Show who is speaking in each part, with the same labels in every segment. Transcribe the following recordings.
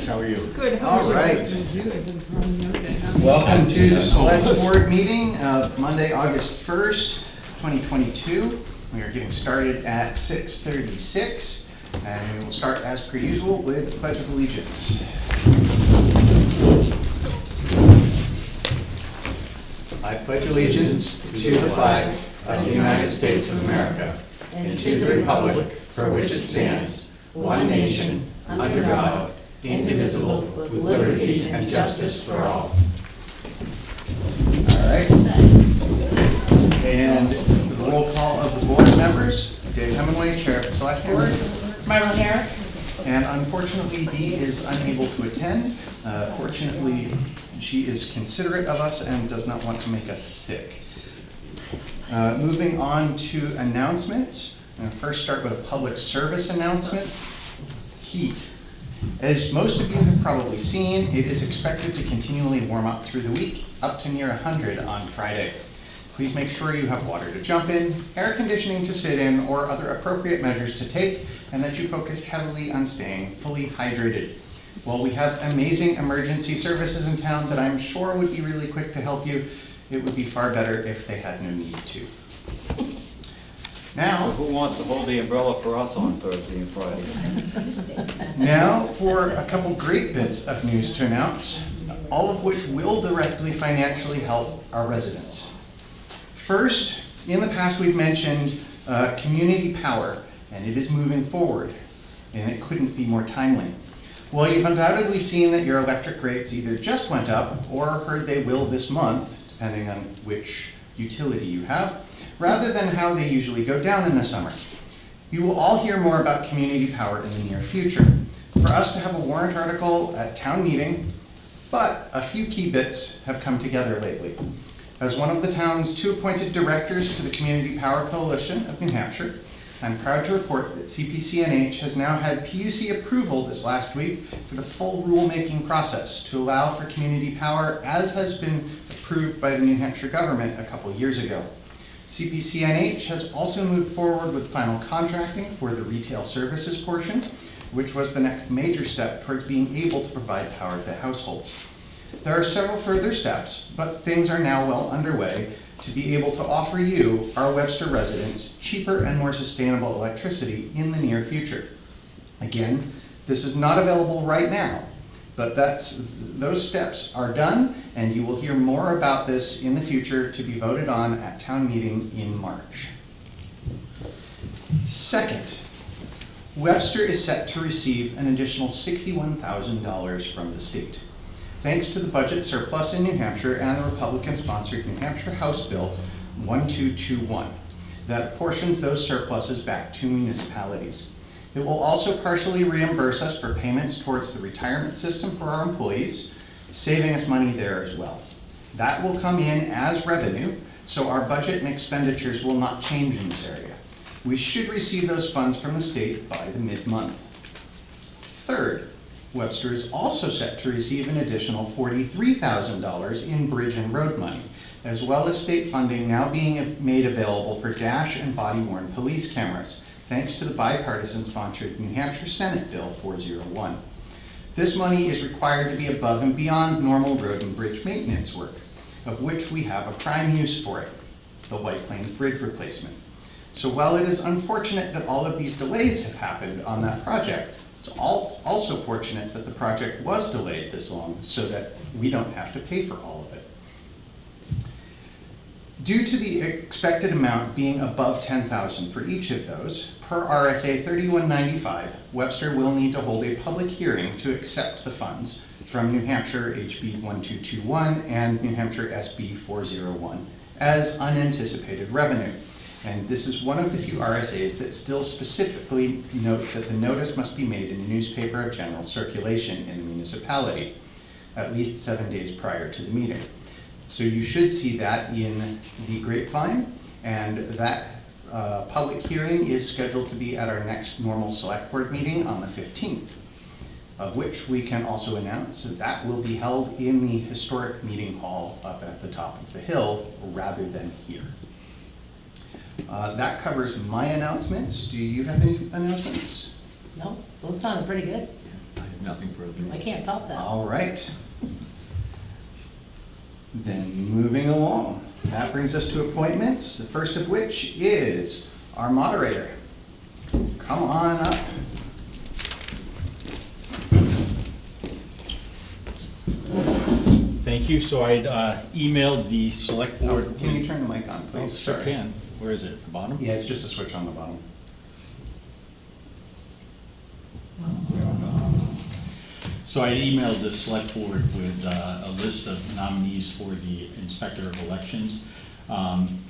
Speaker 1: How are you?
Speaker 2: Good, how
Speaker 3: All
Speaker 2: are you?
Speaker 3: right. Welcome to the select board meeting of Monday, August 1st, 2022. We are getting started at 6:36, and we will start as per usual with the Pledge of Allegiance. I pledge allegiance to the flag of the United States of America and to the republic for which it stands, one nation, under God, indivisible, with liberty and justice for all. All right. And the roll call of the board members: Dave Hemingway, Chair of the Select Board.
Speaker 2: Marlon Herrick.
Speaker 3: And unfortunately, Dee is unable to attend. Fortunately, she is considerate of us and does not want to make us sick. Moving on to announcements. I'm going to first start with a public service announcement. Heat. As most of you have probably seen, it is expected to continually warm up through the week, up to near 100 on Friday. Please make sure you have water to jump in, air conditioning to sit in, or other appropriate measures to take, and that you focus heavily on staying fully hydrated. While we have amazing emergency services in town that I'm sure would be really quick to help you, it would be far better if they had no need to. Now,
Speaker 1: Who wants to hold the umbrella for us on Thursday and Friday?
Speaker 3: Now for a couple great bits of news to announce, all of which will directly financially help our residents. First, in the past we've mentioned community power, and it is moving forward, and it couldn't be more timely. Well, you've undoubtedly seen that your electric rates either just went up or heard they will this month, depending on which utility you have, rather than how they usually go down in the summer. You will all hear more about community power in the near future. For us to have a warrant article at town meeting, but a few key bits have come together lately. As one of the town's 2 appointed directors to the Community Power Coalition of New Hampshire, I'm proud to report that CPCNH has now had PUC approval this last week for the full rulemaking process to allow for community power as has been approved by the New Hampshire government a couple years ago. CPCNH has also moved forward with final contracting for the retail services portion, which was the next major step towards being able to provide power to households. There are several further steps, but things are now well underway to be able to offer you, our Webster residents, cheaper and more sustainable electricity in the near future. Again, this is not available right now, but those steps are done, and you will hear more about this in the future to be voted on at town meeting in March. Second, Webster is set to receive an additional $61,000 from the state, thanks to the budget surplus in New Hampshire and the Republican-sponsored New Hampshire House Bill 1221 that apportions those surpluses back to municipalities. It will also partially reimburse us for payments towards the retirement system for our employees, saving us money there as well. That will come in as revenue, so our budget and expenditures will not change in this area. We should receive those funds from the state by the mid-month. Third, Webster is also set to receive an additional $43,000 in bridge and road money, as well as state funding now being made available for dash and body-worn police cameras, thanks to the bipartisan-sponsored New Hampshire Senate Bill 401. This money is required to be above and beyond normal road and bridge maintenance work, of which we have a prime use for it, the White Plains Bridge replacement. So while it is unfortunate that all of these delays have happened on that project, it's also fortunate that the project was delayed this long so that we don't have to pay for all of it. Due to the expected amount being above $10,000 for each of those, per RSA 3195, Webster will need to hold a public hearing to accept the funds from New Hampshire HB 1221 and New Hampshire SB 401 as unanticipated revenue. And this is one of the few RSAs that still specifically note that the notice must be made in a newspaper of general circulation in the municipality, at least 7 days prior to the meeting. So you should see that in the grapevine, and that public hearing is scheduled to be at our next normal select board meeting on the 15th, of which we can also announce that will be held in the historic meeting hall up at the top of the hill rather than here. That covers my announcements. Do you have any announcements?
Speaker 4: No, those sounded pretty good.
Speaker 1: I have
Speaker 2: Nothing further.
Speaker 4: I can't top that.
Speaker 3: All right. Then moving along, that brings us to appointments, the first of which is our moderator. Come on up.
Speaker 5: Thank you. So I emailed the select board.
Speaker 3: Can you turn the mic on,
Speaker 5: Oh,
Speaker 3: please?
Speaker 5: sure
Speaker 3: Sorry.
Speaker 5: can. Where is it? At the bottom?
Speaker 3: Yeah, it's just a switch on the bottom.
Speaker 5: So I emailed the select board with a list of nominees for the inspector of elections.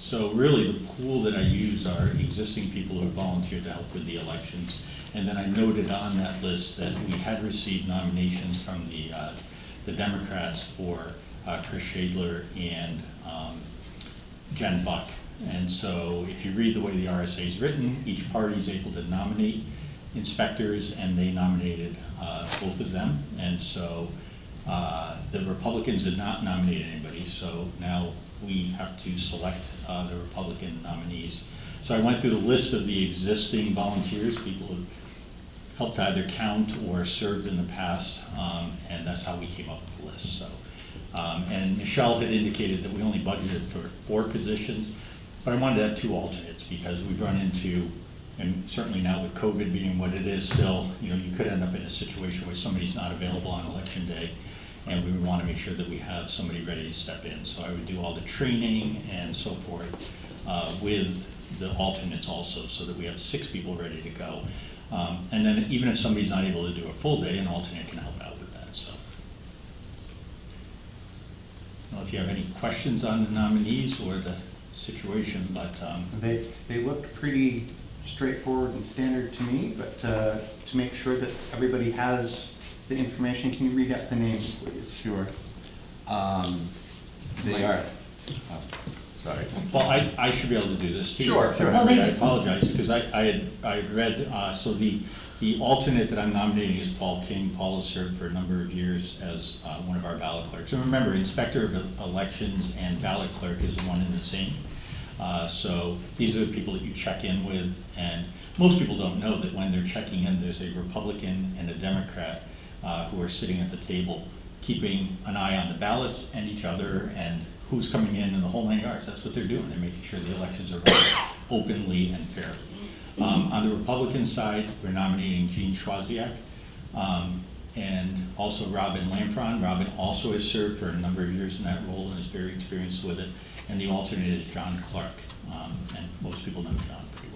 Speaker 5: So really, the pool that I use are existing people who have volunteered to help with the elections. And then I noted on that list that we had received nominations from the Democrats for Chris Shadler and Jen Buck. And so if you read the way the RSA is written, each party is able to nominate inspectors, and they nominated both of them. And so the Republicans did not nominate anybody, so now we have to select the Republican nominees. So I went through the list of the existing volunteers, people who helped either count or served in the past, and that's how we came up with the list. So, and Michelle had indicated that we only budgeted for 4 positions, but I wanted to have 2 alternates because we've run into, and certainly now with COVID being what it is still, you know, you could end up in a situation where somebody's not available on election day, and we would want to make sure that we have somebody ready to step in. So I would do all the training and so forth with the alternates also, so that we have 6 people ready to go. And then even if somebody's not able to do a full day, an alternate can help out with that, so. I don't know if you have any questions on the nominees or the situation, but,
Speaker 3: They looked pretty straightforward and standard to me, but to make sure that everybody has the information, can you read out the names, please?
Speaker 2: Sure. They are, oh, sorry.
Speaker 5: well, I should be able to do this too.
Speaker 3: Sure, sure.
Speaker 4: Oh, thank
Speaker 5: I
Speaker 4: you.
Speaker 5: apologize, because I had read, so the alternate that I'm nominating is Paul King. Paul has served for a number of years as one of our ballot clerks. And remember, Inspector of Elections and ballot clerk is one and the same. So these are the people that you check in with, and most people don't know that when they're checking in, there's a Republican and a Democrat who are sitting at the table, keeping an eye on the ballots and each other and who's coming in and the whole 9 yards. That's what they're doing. They're making sure the elections are run openly and fairly. On the Republican side, we're nominating Gene Schwaziak and also Robin Lampron. Robin also has served for a number of years in that role and is very experienced with it. And the alternate is John Clark, and most people know John pretty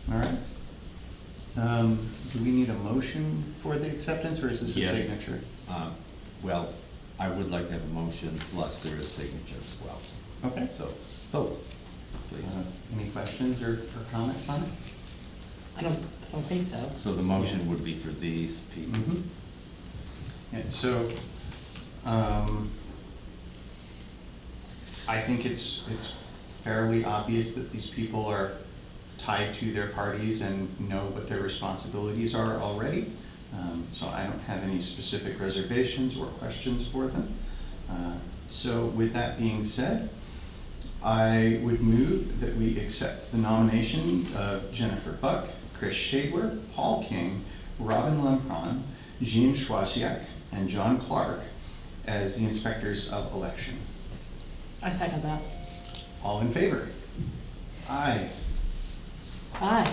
Speaker 5: well.
Speaker 3: All right. Do we need a motion for the acceptance, or is this a
Speaker 2: Yes.
Speaker 3: signature?
Speaker 2: Well, I would like to have a motion, plus there is signature as well.
Speaker 3: Okay.
Speaker 2: So, both, please.
Speaker 3: Any questions or comments on it?
Speaker 4: I don't think so.
Speaker 2: So the motion would be for these people.
Speaker 3: Mhm. Yeah, so, I think it's fairly obvious that these people are tied to their parties and know what their responsibilities are already. So I don't have any specific reservations or questions for them. So with that being said, I would move that we accept the nomination of Jennifer Buck, Chris Shadler, Paul King, Robin Lampron, Jean Schwaziak, and John Clark as the inspectors of election.
Speaker 4: I second that.
Speaker 3: All in favor? Aye.
Speaker 4: Aye.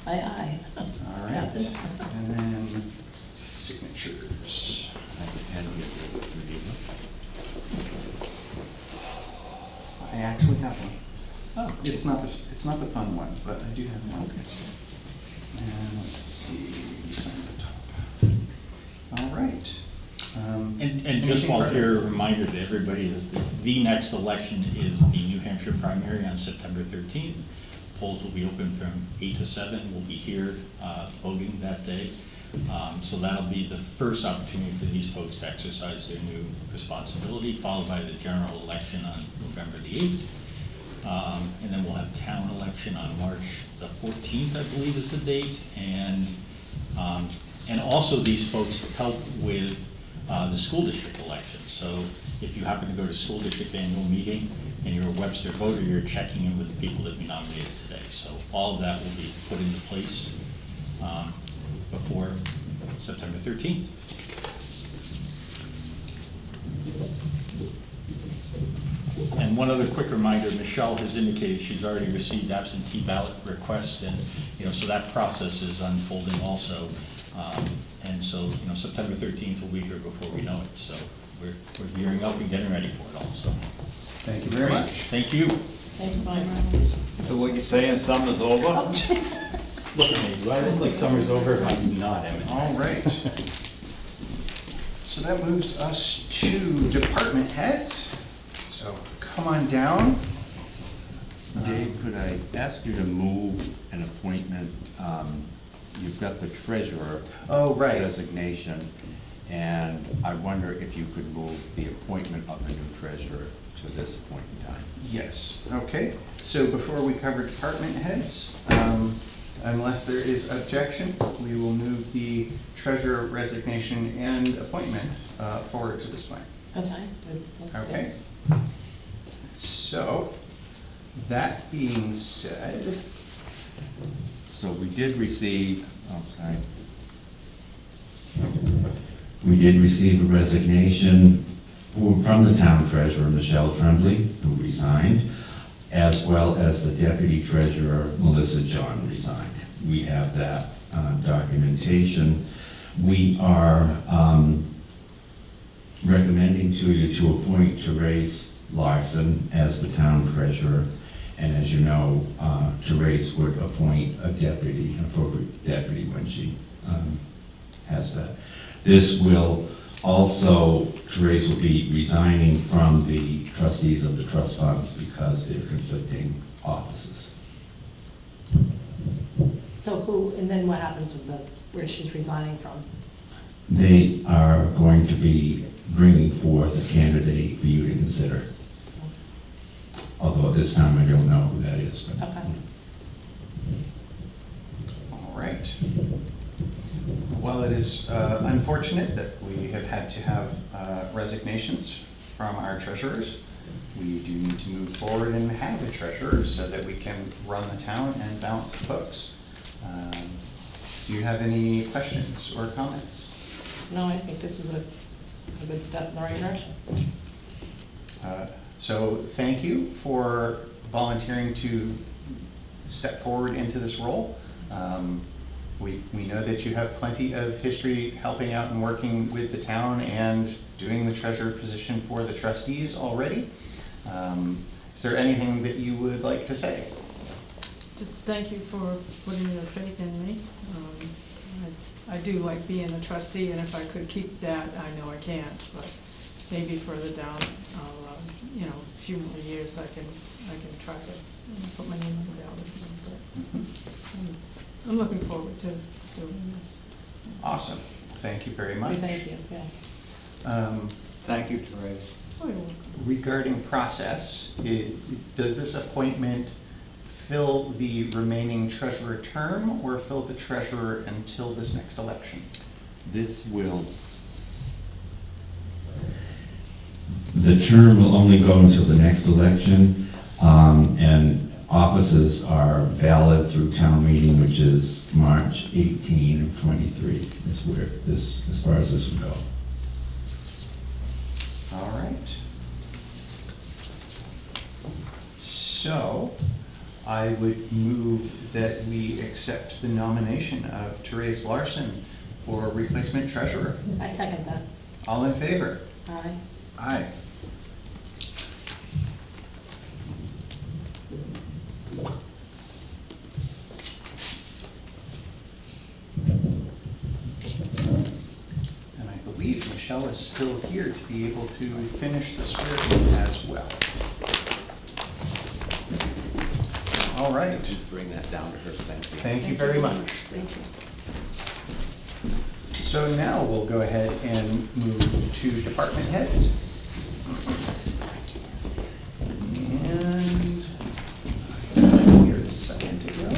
Speaker 4: Aye.
Speaker 3: All right. And then signatures.
Speaker 2: I have a pen here for you.
Speaker 3: I actually have one.
Speaker 2: Oh,
Speaker 3: It's not the fun one, but I do have one. And let's see, sign the top. All right.
Speaker 5: And just
Speaker 3: Anything
Speaker 5: while
Speaker 3: further?
Speaker 5: here, a reminder to everybody that the next election is the New Hampshire primary on September 13th. Polls will be open from 8 to 7. We'll be here voting that day. So that'll be the first opportunity for these folks to exercise their new responsibility, followed by the general election on November the 8th. And then we'll have town election on March the 14th, I believe is the date. And also these folks help with the school district election. So if you happen to go to school district annual meeting and you're a Webster voter, you're checking in with the people that we nominated today. So all of that will be put into place before September 13th. And one other quick reminder, Michelle has indicated she's already received absentee ballot requests, and, so that process is unfolding also. And so, September 13th will be here before we know it, so we're gearing up and getting ready for it all, so.
Speaker 3: Thank you very much.
Speaker 5: Thank you.
Speaker 4: Thanks, Mike.
Speaker 1: So what you saying, summer's over?
Speaker 5: Look at me, do I look like summer's over? I'm not, Emmett.
Speaker 3: All right. So that moves us to department heads. So come on down.
Speaker 2: Dave, could I ask you to move an appointment? You've got the treasurer
Speaker 3: Oh, right.
Speaker 2: resignation, and I wonder if you could move the appointment of the new treasurer to this point in time.
Speaker 3: Yes, okay. So before we cover department heads, unless there is objection, we will move the treasurer resignation and appointment forward to this point.
Speaker 4: That's fine.
Speaker 3: Okay. So, that being said,
Speaker 2: So we did receive, We did receive a resignation from the town treasurer, Michelle Tremblay, who resigned, as well as the deputy treasurer, Melissa John, resigned. We have that documentation. We are recommending to you to appoint Therese Larson as the town treasurer. And as you know, Therese would appoint a deputy, appropriate deputy when she has that. This will also, Therese will be resigning from the trustees of the trust funds because they're conflicting offices.
Speaker 4: So who, and then what happens with where she's resigning from?
Speaker 2: They are going to be bringing forth a candidate for you to consider. Although at this time I don't know who that is. But
Speaker 4: Okay.
Speaker 3: all right. While it is unfortunate that we have had to have resignations from our treasurers, we do need to move forward and have a treasurer so that we can run the town and balance the books. Do you have any questions or comments?
Speaker 4: No, I think this is a good step in the right direction.
Speaker 3: So thank you for volunteering to step forward into this role. We know that you have plenty of history helping out and working with the town and doing the treasurer position for the trustees already. Is there anything that you would like to say?
Speaker 6: Just thank you for putting your faith in me. I do like being a trustee, and if I could keep that, I know I can't, but maybe further down, I'll, a few more years, I can try to put my name on the ballot. But I'm looking forward to doing this.
Speaker 3: Awesome. Thank you very much.
Speaker 4: Thank you, yes.
Speaker 1: Thank you, Therese.
Speaker 6: Oh, you're welcome.
Speaker 3: Regarding process, does this appointment fill the remaining treasurer term or fill the treasurer until this next election?
Speaker 2: The term will only go until the next election, and offices are valid through town meeting, which is March 18 of 23, is where this, as far as this would go.
Speaker 3: All right. So, I would move that we accept the nomination of Therese Larson for replacement treasurer.
Speaker 4: I second that.
Speaker 3: All in favor?
Speaker 4: Aye.
Speaker 3: Aye. And I believe Michelle is still here to be able to finish the swearing as well. All right.
Speaker 2: Bring that down to her, thank you.
Speaker 3: Thank you very much.
Speaker 4: Thank you.
Speaker 3: So now we'll go ahead and move to department heads. And here is a second to go.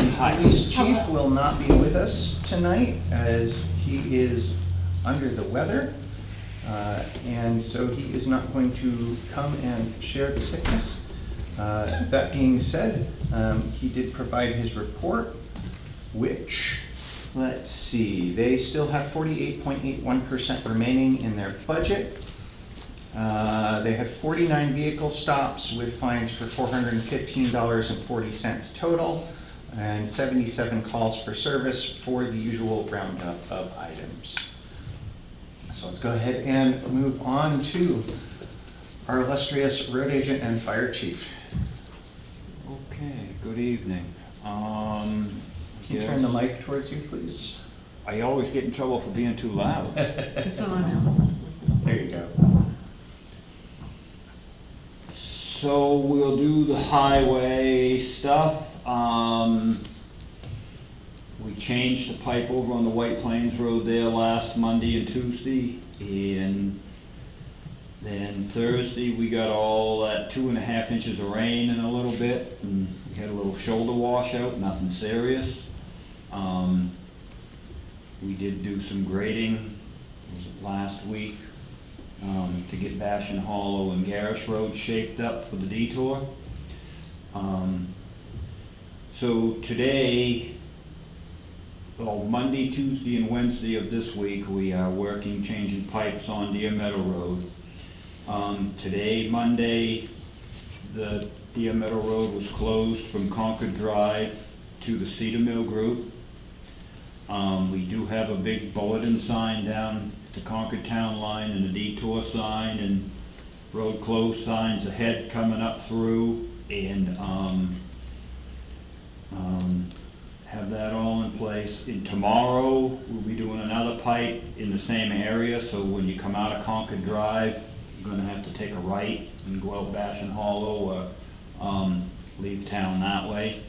Speaker 3: The police chief will not be with us tonight as he he is under the weather, and so he is not going to come and share the sickness. That being said, he did provide his report, which, let's see, they still have 48.81% remaining in their budget. They had 49 vehicle stops with fines for $415.40 total, and 77 calls for service for the usual roundup of items. So let's go ahead and move on to our illustrious road agent and fire chief.
Speaker 1: Okay, good evening.
Speaker 3: Can you turn the mic towards you, please?
Speaker 1: I always get in trouble for being too loud.
Speaker 6: It's on now.
Speaker 3: There you go.
Speaker 1: So we'll do the highway stuff. We changed the pipe over on the White Plains Road there last Monday and Tuesday, and then Thursday we got all that 2.5 inches of rain in a little bit, and we had a little shoulder washout, nothing serious. We did do some grading, was it last week, to get Bashan Hollow and Garrish Road shaped up for the detour. So today, well, Monday, Tuesday, and Wednesday of this week, we are working, changing pipes on Deer Meadow Road. Today, Monday, the Deer Meadow Road was closed from Concord Drive to the Cedar Mill Group. We do have a big bulletin sign down at the Concord Town Line and a detour sign and road closed signs ahead coming up through, and have that all in place. And tomorrow, we'll be doing another pipe in the same area, so when you come out of Concord Drive, you're gonna have to take a right and go out Bashan Hollow or leave town that way.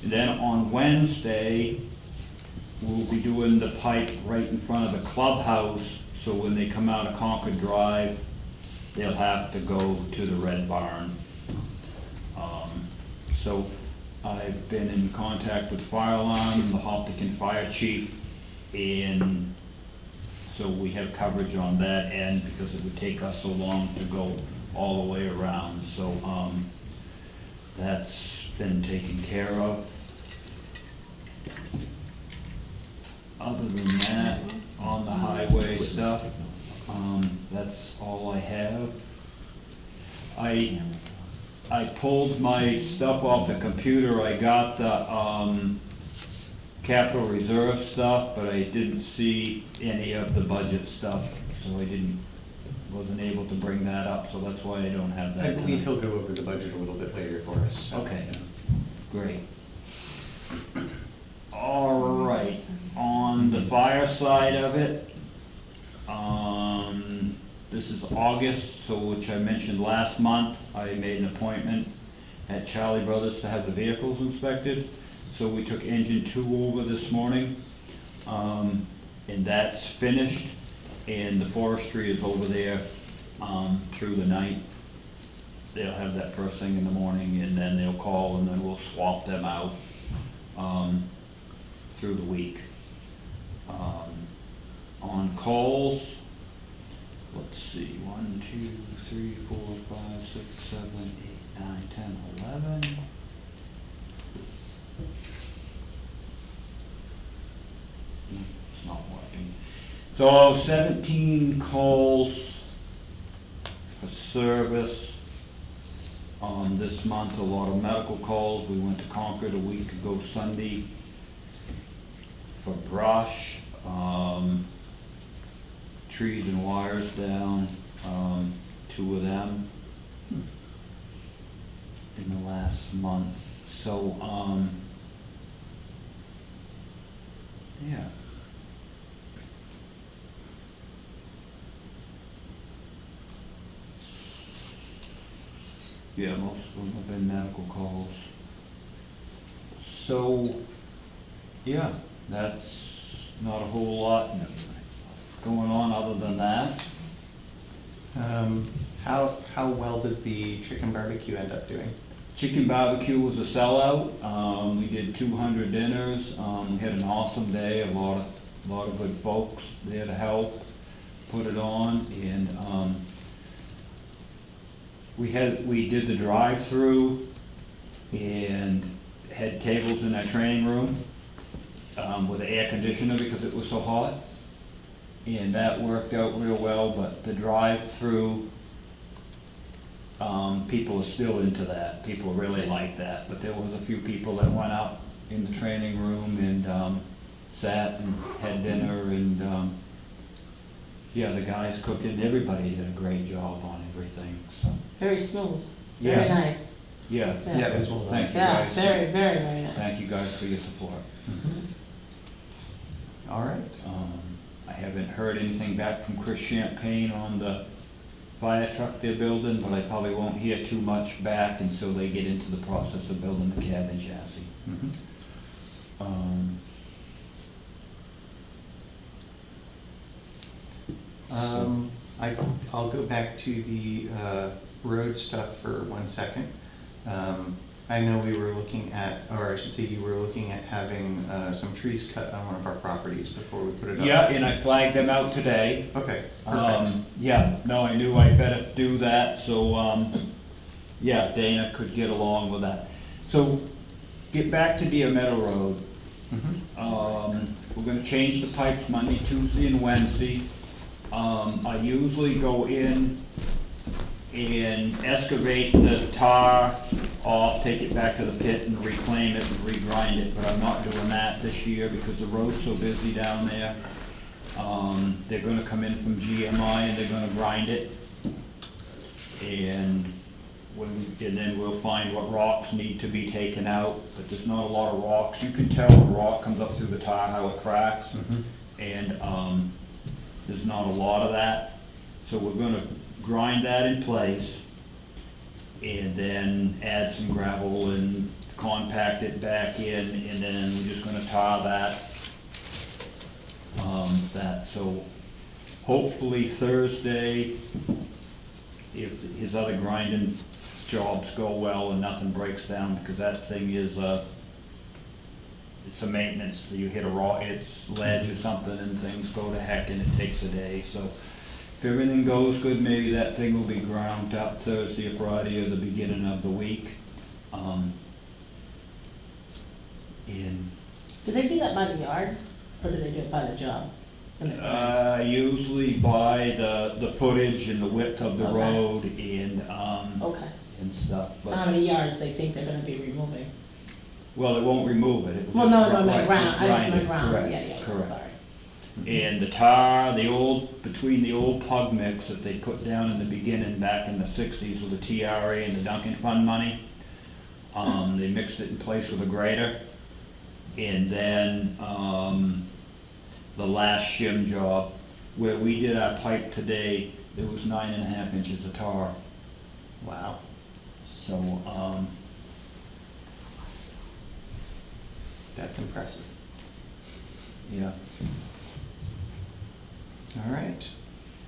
Speaker 1: And then on Wednesday, we'll be doing the pipe right in front of the clubhouse, so when they come out of Concord Drive, they'll have to go to the Red Barn. So I've been in contact with Fire Alarm, the Hopkinton Fire Chief, and so we have coverage on that end because it would take us so long to go all the way around. So that's been taken care of. Other than that, on the highway stuff, that's all I have. I pulled my stuff off the computer. I got the capital reserve stuff, but I didn't see any of the budget stuff, so wasn't able to bring that up, so that's why I don't have that.
Speaker 3: I believe
Speaker 1: tonight.
Speaker 3: he'll go over the budget a little bit later for us.
Speaker 1: Okay, great. All right, on the fire side of it, this is August, so which I mentioned last month, I made an appointment at Charlie Brothers to have the vehicles inspected. So we took engine 2 over this morning, and that's finished, and the forestry is over there through the night. They'll have that first thing in the morning, and then they'll call, and then we'll swap them out through the week. On calls, let's see, 1, 2, 3, 4, 5, 6, 7, 8, 9, 10, 11. It's not working. So 17 calls for service this month, a lot of medical calls. We went to Concord a week ago Sunday for brush, trees and wires down, 2 of them in the last month. So, yeah. Yeah, most of them have been medical calls. So, yeah, that's not a whole lot going on other than that.
Speaker 3: How well did the chicken barbecue end up doing?
Speaker 1: Chicken barbecue was a sellout. We did 200 dinners. We had an awesome day, a lot a lot of good folks there to help put it on, and, we did the drive-through and had tables in our training room, with the air conditioner because it was so hot. And that worked out real well, but the drive-through, people are still into that. People really like that, but there was a few people that went up in the training room and, sat and had dinner and, yeah, the guys cooking, everybody did a great job on everything, so.
Speaker 4: Very smooth, very
Speaker 1: Yeah.
Speaker 4: nice.
Speaker 1: Yeah,
Speaker 3: Yeah, it was well done.
Speaker 1: thank you
Speaker 4: Yeah,
Speaker 1: guys.
Speaker 4: very, very, very nice.
Speaker 1: Thank you guys for your support.
Speaker 3: All right.
Speaker 1: I haven't heard anything back from Chris Champagne on the fire truck they're building, but I probably won't hear too much back until they get into the process of building the cab and chassis.
Speaker 3: Mhm. I'll go back to the road stuff for 1 second. I know we were looking at, or I should say you were looking at having some trees cut on one of our properties before we put it up.
Speaker 1: Yeah, and I flagged them out today.
Speaker 3: Okay, perfect.
Speaker 1: Yeah, no, I knew I better do that, so, yeah, Dana could get along with that. So, get back to Deer Meadow Road. We're gonna change the pipes Monday, Tuesday, and Wednesday. I usually go in and excavate the tar off, take it back to the pit and reclaim it and regrind it, but I'm not doing that this year because the road's so busy down there. They're gonna come in from GMI and they're gonna grind it. And then we'll find what rocks need to be taken out, but there's not a lot of rocks. You can tell when rock comes up through the tar how it cracks. And, there's not a lot of that. So we're gonna grind that in place and then add some gravel and compact it back in, and then we're just gonna tar that. So hopefully Thursday, if his other grinding jobs go well and nothing breaks down, because that thing is it's a maintenance, you hit a rock, it's ledge or something and things go to heck and it takes a day, so if everything goes good, maybe that thing will be ground up Thursday or Friday or the beginning of the week.
Speaker 4: Do they do that by the yard, or do they do it by the job? When they grind?
Speaker 1: Usually by the footage and the width of the
Speaker 4: Okay.
Speaker 1: road and,
Speaker 4: Okay,
Speaker 1: and stuff,
Speaker 4: so how
Speaker 1: but,
Speaker 4: many yards they think they're gonna be removing?
Speaker 1: well, it won't remove it, it will
Speaker 4: Well,
Speaker 1: just.
Speaker 4: no, my
Speaker 1: right,
Speaker 4: ground,
Speaker 1: just
Speaker 4: I just
Speaker 1: grind
Speaker 4: meant
Speaker 1: it.
Speaker 4: ground,
Speaker 1: Correct,
Speaker 4: yeah,
Speaker 1: correct.
Speaker 4: sorry.
Speaker 1: And the tar, between the old pug mix that they put down in the beginning, back in the 60s with the TRA and the Duncan Fund money, they mixed it in place with a grader. And then, the last shim job, where we did our pipe today, there was 9.5 inches of tar.
Speaker 3: Wow.
Speaker 1: So,
Speaker 3: That's impressive.
Speaker 1: yeah,
Speaker 3: All right.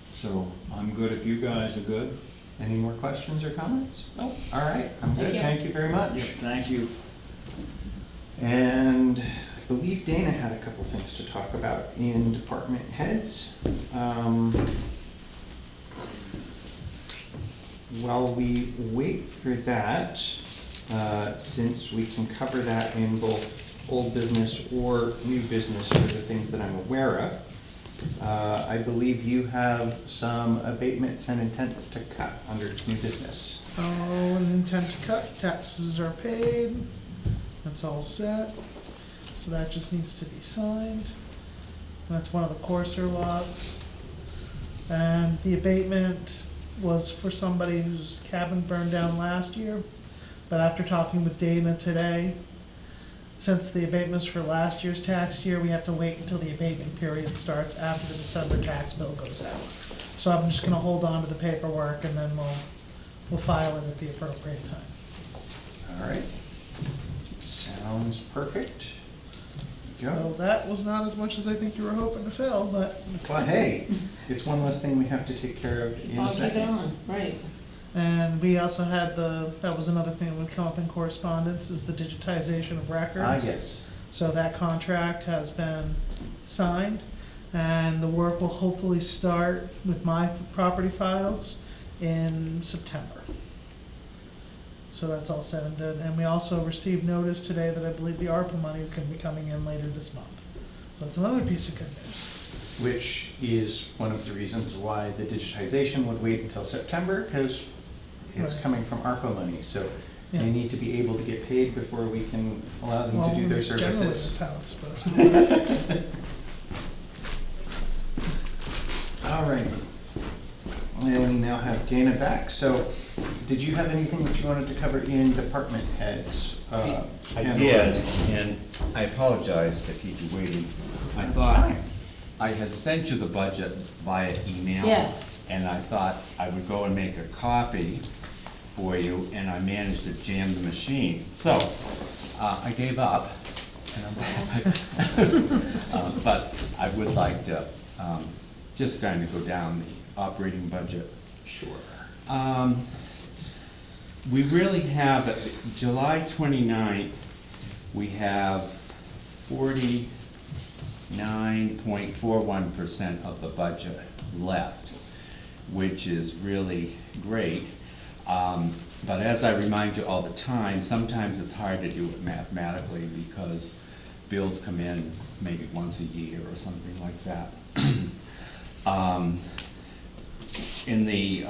Speaker 1: so I'm good if you guys are good.
Speaker 3: Any more questions or comments?
Speaker 4: Nope.
Speaker 3: All right, I'm good.
Speaker 4: Thank you.
Speaker 3: Thank you very much.
Speaker 1: Yep, thank you.
Speaker 3: And I believe Dana had a couple things to talk about in department heads. While we wait for that, since we can cover that in both old business or new business for the things that I'm aware of, I believe you have some abatements and intents to cut under new business.
Speaker 7: Oh, an intent to cut, taxes are paid, that's all set, so that just needs to be signed. That's one of the coarser lots. And the abatement was for somebody whose cabin burned down last year, but after talking with Dana today, since the abatement's for last year's tax year, we have to wait until the abatement period starts after the December tax bill goes out. So I'm just gonna hold on to the paperwork and then we'll file it at the appropriate time.
Speaker 3: All right. Sounds perfect.
Speaker 7: So
Speaker 3: Go.
Speaker 7: that was not as much as I think you were hoping to fill, but,
Speaker 3: Well, hey, it's one less thing we have to take care of in a
Speaker 4: I'll keep it
Speaker 3: second.
Speaker 4: on, right.
Speaker 7: and we also had that was another thing that would come up in correspondence, is the digitization of records.
Speaker 3: Ah, yes.
Speaker 7: So that contract has been signed, and the work will hopefully start with my property files in September. So that's all said and done, and we also received notice today that I believe the ARPA money is gonna be coming in later this month. So that's another piece of good news.
Speaker 3: Which is one of the reasons why the digitization would wait until September, because it's
Speaker 7: Right.
Speaker 3: coming from ARPA money, so
Speaker 7: Yeah.
Speaker 3: they need to be able to get paid before we can allow them to do their
Speaker 7: Generally,
Speaker 3: services.
Speaker 7: that's how it's supposed to be.
Speaker 3: All right. And we now have Dana back, so did you have anything that you wanted to cover in department heads?
Speaker 8: I
Speaker 3: and-
Speaker 8: did, and I apologize to keep you waiting. I
Speaker 3: That's
Speaker 8: thought
Speaker 3: fine.
Speaker 8: I had sent you the budget via email.
Speaker 4: Yes.
Speaker 8: And I thought I would go and make a copy for you, and I managed to jam the machine. So, I gave up, and I'm back. But I would like to, just kind of go down the operating budget.
Speaker 3: Sure.
Speaker 8: We really have, July 29th, we have 49.41% of the budget left, which is really great. But as I remind you all the time, sometimes it's hard to do it mathematically because bills come in maybe once a year or something like that. In the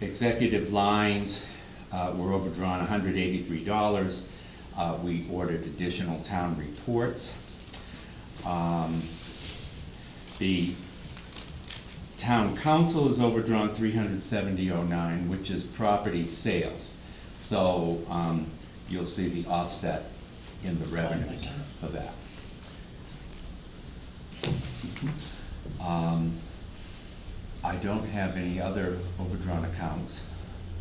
Speaker 8: executive lines, we're overdrawn $183. We ordered additional town reports. The town council is overdrawn $370.09, which is property sales. So, you'll see the offset in the revenues for that. I don't have any other overdrawn accounts,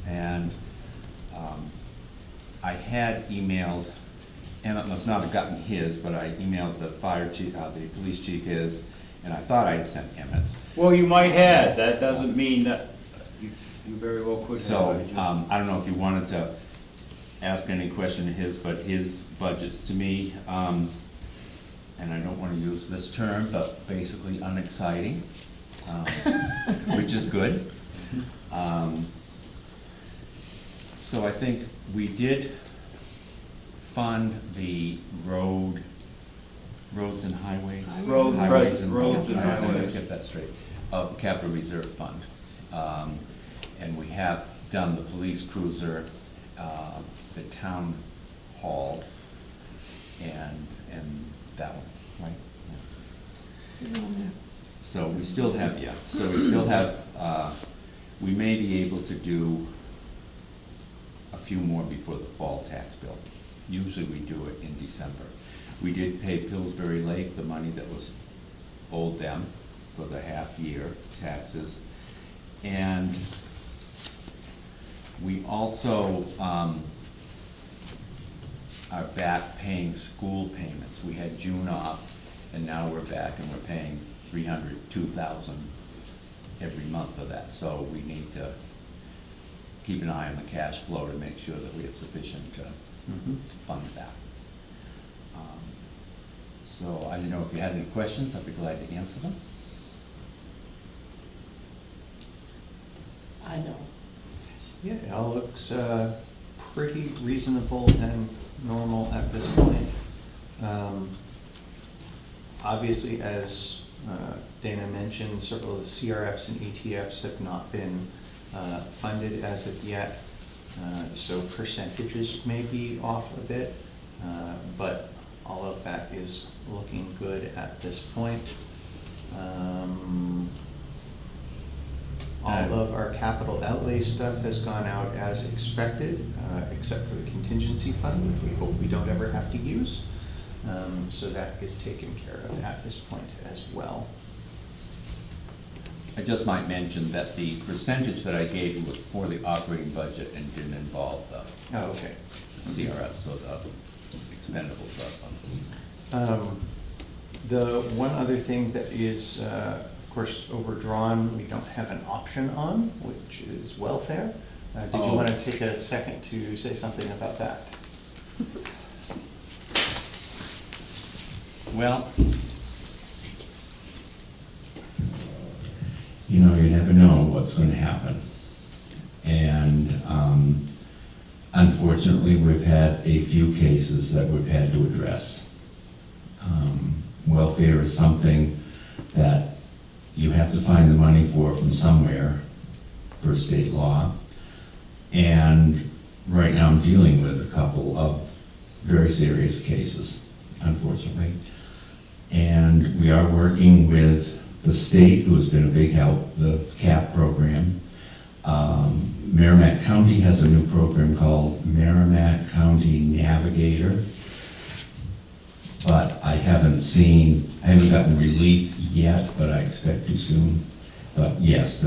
Speaker 8: and I had emailed, Emmett must not have gotten his, but I emailed the fire chief, the police chief his, and I thought I had sent Emmett's.
Speaker 1: Well, you might have, that doesn't mean that, you very well could have.
Speaker 8: So,
Speaker 1: I just-
Speaker 8: I don't know if you wanted to ask any question of his, but his budget's to me, and I don't wanna use this term, but basically unexciting, which is good. So I think we did fund the roads and highways. Highways and
Speaker 1: roads and
Speaker 8: I was gonna
Speaker 1: highways.
Speaker 8: get that straight, of capital reserve fund. And we have done the police cruiser, the town hall, and that one, right? Yeah. So we still have, we may be able to do a few more before the fall tax bill. Usually we do it in December. We did pay Pillsbury Lake the money that was owed them for the half-year taxes. And we also are back paying school payments. We had June off, and now we're back and we're paying $2,000 every month of that. So we need to keep an eye on the cash flow to make sure that we have sufficient to fund that. So I didn't know if you had any questions, I'd be glad to answer them.
Speaker 4: I know.
Speaker 3: Yeah, it all looks pretty reasonable and normal at this point. Obviously, as Dana mentioned, several of the CRFs and ETFs have not been funded as of yet, so percentages may be off a bit, but all of that is looking good at this point. All of our capital outlay stuff has gone out as expected, except for the contingency fund, which we hope we don't ever have to use. So that is taken care of at this point as well.
Speaker 8: I just might mention that the percentage that I gave you was for the operating budget and didn't involve the
Speaker 3: Oh, okay.
Speaker 8: CRF, so the expendable trust funds.
Speaker 3: The one other thing that is, of course, overdrawn, we don't have an option on, which is welfare. Did you
Speaker 8: Oh.
Speaker 3: want to take a second to say something about that?
Speaker 8: Well,
Speaker 2: You know, you never know what's gonna happen. And, unfortunately, we've had a few cases that we've had to address. Welfare is something that you have to find the money for from somewhere per state law. And right now I'm dealing with a couple of very serious cases, unfortunately. And we are working with the state, who has been a big help, the CAP program. Merrimack County has a new program called Merrimack County Navigator. But I haven't gotten relief yet, but I expect to soon. But yes,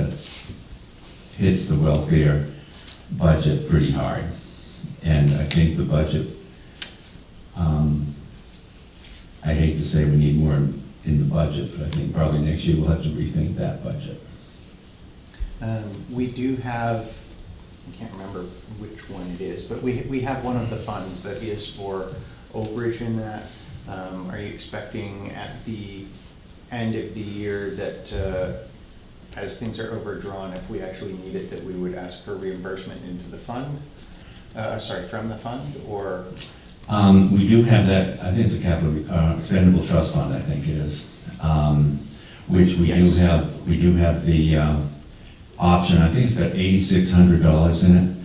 Speaker 2: hits the welfare budget pretty hard. And I think the budget, I hate to say we need more in the budget, but I think probably next year we'll have to rethink that budget.
Speaker 3: We do have, I can't remember which one it is, but we have one of the funds that is for overage in that. Are you expecting at the end of the year that, as things are overdrawn, if we actually need it, that we would ask for reimbursement into the fund? From the fund, or?
Speaker 2: We do have that, I think it's a capital, expendable trust fund, I think it is, which we
Speaker 3: Yes.
Speaker 2: we do have the option, I think it's got $8,600 in it.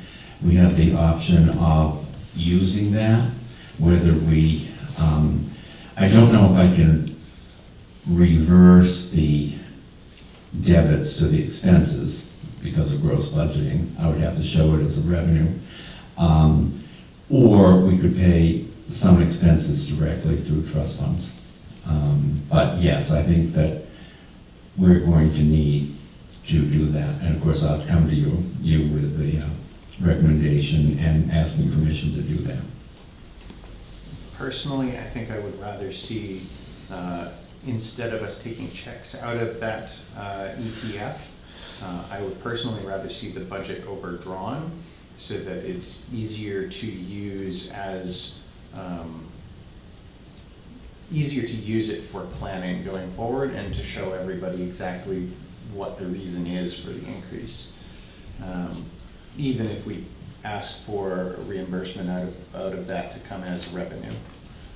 Speaker 2: We have the option of using that, whether we, I don't know if I can reverse the debits to the expenses because of gross budgeting. I would have to show it as a revenue. Or we could pay some expenses directly through trust funds. But yes, I think that we're going to need to do that. And of course, I'll come to you with the recommendation and asking permission to do that.
Speaker 3: Personally, I think I would rather see, instead of us taking checks out of that ETF, I would personally rather see the budget overdrawn so that it's easier to use as, easier to use it for planning going forward and to show everybody exactly what the reason is for the increase. Even if we ask for reimbursement out of that to come as revenue.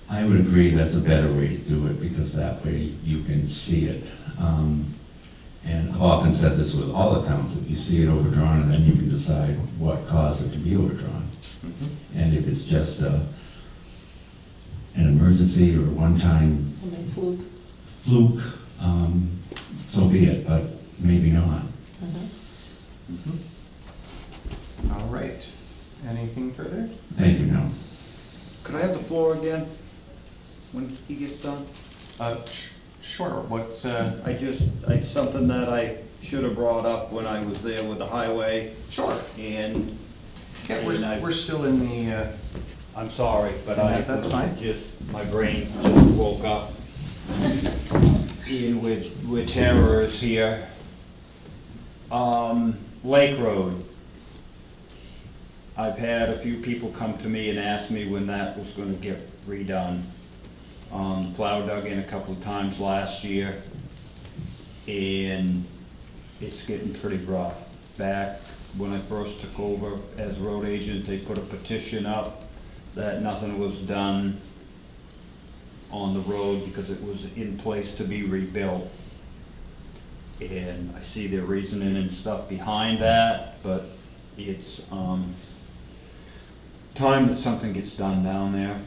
Speaker 2: I would agree that's a better way to do it because that way you can see it. And I've often said this with all accounts, if you see it overdrawn, and then you can decide what caused it to be overdrawn. And if it's just an emergency or a one-time
Speaker 4: Something fluke.
Speaker 2: fluke, so be it, but maybe not.
Speaker 3: All right, anything further?
Speaker 2: Thank you, no.
Speaker 9: Could I have the floor again when he gets done?
Speaker 3: Sure, what's,
Speaker 9: It's something that I should have brought up when I was there with the highway,
Speaker 3: sure.
Speaker 9: and
Speaker 3: Yeah,
Speaker 9: And I-
Speaker 3: we're still in the,
Speaker 1: I'm sorry, but
Speaker 3: Yeah, that's fine.
Speaker 1: my brain just woke up. Ian with terrors here. Lake Road. I've had a few people come to me and ask me when that was gonna get redone. Plow dug in a couple of times last year, and it's getting pretty rough. Back when I first took over as road agent, they put a petition up that nothing was done on the road because it was in place to be rebuilt. And I see their reasoning and stuff behind that, but it's, time that something gets done down there.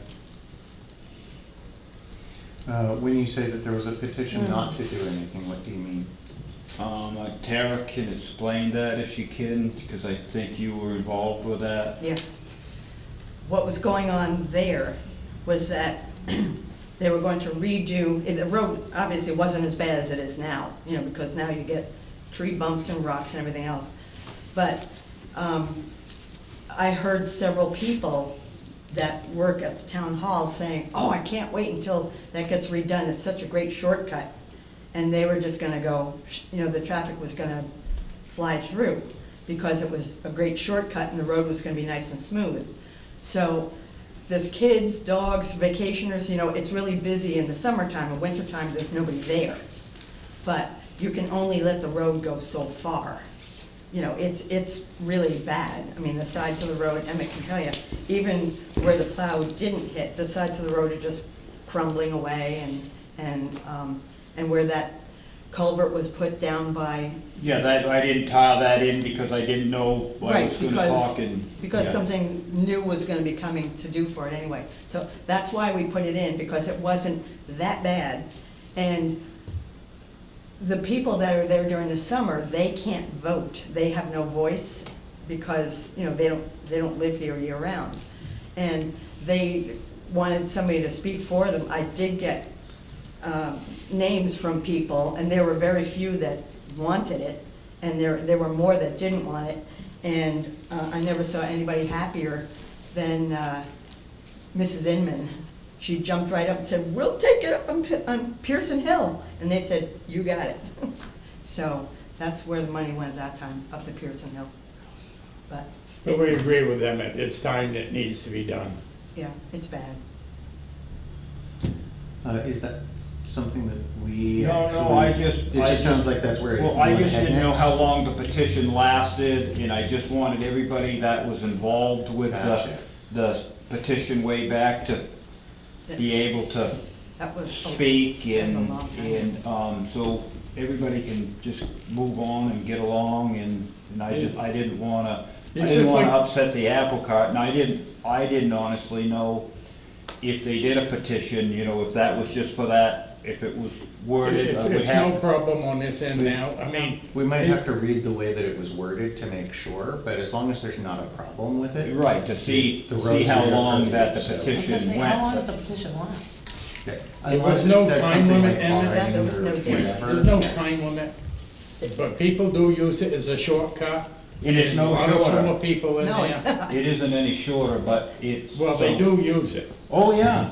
Speaker 3: when you say that there was a petition not to do anything, what do you mean?
Speaker 1: Tara can explain that if she can, because I think you were involved with that.
Speaker 10: Yes. What was going on there was that they were going to redo, the road obviously wasn't as bad as it is now, you know, because now you get tree bumps and rocks and everything else. But I heard several people that work at the town hall saying, oh, I can't wait until that gets redone, it's such a great shortcut. And they were just gonna go, you know, the traffic was gonna fly through because it was a great shortcut and the road was gonna be nice and smooth. So there's kids, dogs, vacationers, you know, it's really busy in the summertime. In wintertime, there's nobody there. But you can only let the road go so far. You know, it's really bad. I mean, the sides of the road, Emmett can tell you, even where the plow didn't hit, the sides of the road are just crumbling away, and where that culvert was put down by,
Speaker 1: Yeah, that, I didn't tile that in because I didn't know I
Speaker 10: right,
Speaker 1: was gonna talk and.
Speaker 10: because
Speaker 1: yeah.
Speaker 10: something new was gonna be coming to do for it anyway. So that's why we put it in, because it wasn't that bad. And the people that are there during the summer, they can't vote. They have no voice because, you know, they don't live here year round. And they wanted somebody to speak for them. I did get names from people, and there were very few that wanted it, and there were more that didn't want it. And I never saw anybody happier than Mrs. Inman. She jumped right up and said, "We'll take it up on Pearson Hill." And they said, "You got it." So that's where the money went that time, up to Pearson Hill. But,
Speaker 11: But we agree with them, it's time that needs to be done.
Speaker 10: yeah, it's bad.
Speaker 3: Is that something that we
Speaker 1: No,
Speaker 3: actually?
Speaker 1: no, I just.
Speaker 3: It just sounds like that's where.
Speaker 1: Well,
Speaker 3: you
Speaker 1: I
Speaker 3: wanna
Speaker 1: just
Speaker 3: head
Speaker 1: didn't know
Speaker 3: next.
Speaker 1: how long the petition lasted, and I just wanted everybody that was involved with
Speaker 3: Gotcha.
Speaker 1: the petition way back to be able to
Speaker 10: That was.
Speaker 1: speak
Speaker 10: that was a
Speaker 1: and,
Speaker 10: long time.
Speaker 1: so everybody can just move on and get along, and I didn't wanna,
Speaker 11: It's just like-
Speaker 1: upset the apple cart, and I didn't honestly know if they did a petition, you know, if that was just for that, if it was worded,
Speaker 11: It's,
Speaker 1: I would
Speaker 11: it's no
Speaker 1: have.
Speaker 11: problem on this end now, I mean.
Speaker 3: We might have to read the way that it was worded to make sure, but as long as there's not a problem with it.
Speaker 1: Right, to see
Speaker 3: The roads
Speaker 1: how
Speaker 3: are your
Speaker 1: long that the
Speaker 3: purview, so-
Speaker 4: I was gonna
Speaker 1: petition
Speaker 4: say, how long
Speaker 1: went.
Speaker 4: does the petition last?
Speaker 3: Okay.
Speaker 11: There was
Speaker 3: Unless it
Speaker 11: no
Speaker 3: said
Speaker 11: time
Speaker 3: something
Speaker 11: limit
Speaker 3: like
Speaker 11: in it.
Speaker 10: Yeah, there
Speaker 3: fine
Speaker 10: was
Speaker 3: or
Speaker 10: no date.
Speaker 3: whatever.
Speaker 11: There's no time limit, but people do use it as a shortcut.
Speaker 1: And it's no
Speaker 11: A lot of
Speaker 1: shorter.
Speaker 11: summer people in
Speaker 10: No, it's
Speaker 11: there,
Speaker 10: not.
Speaker 1: It isn't any shorter, but it's.
Speaker 11: well, they do use it.
Speaker 1: Oh, yeah.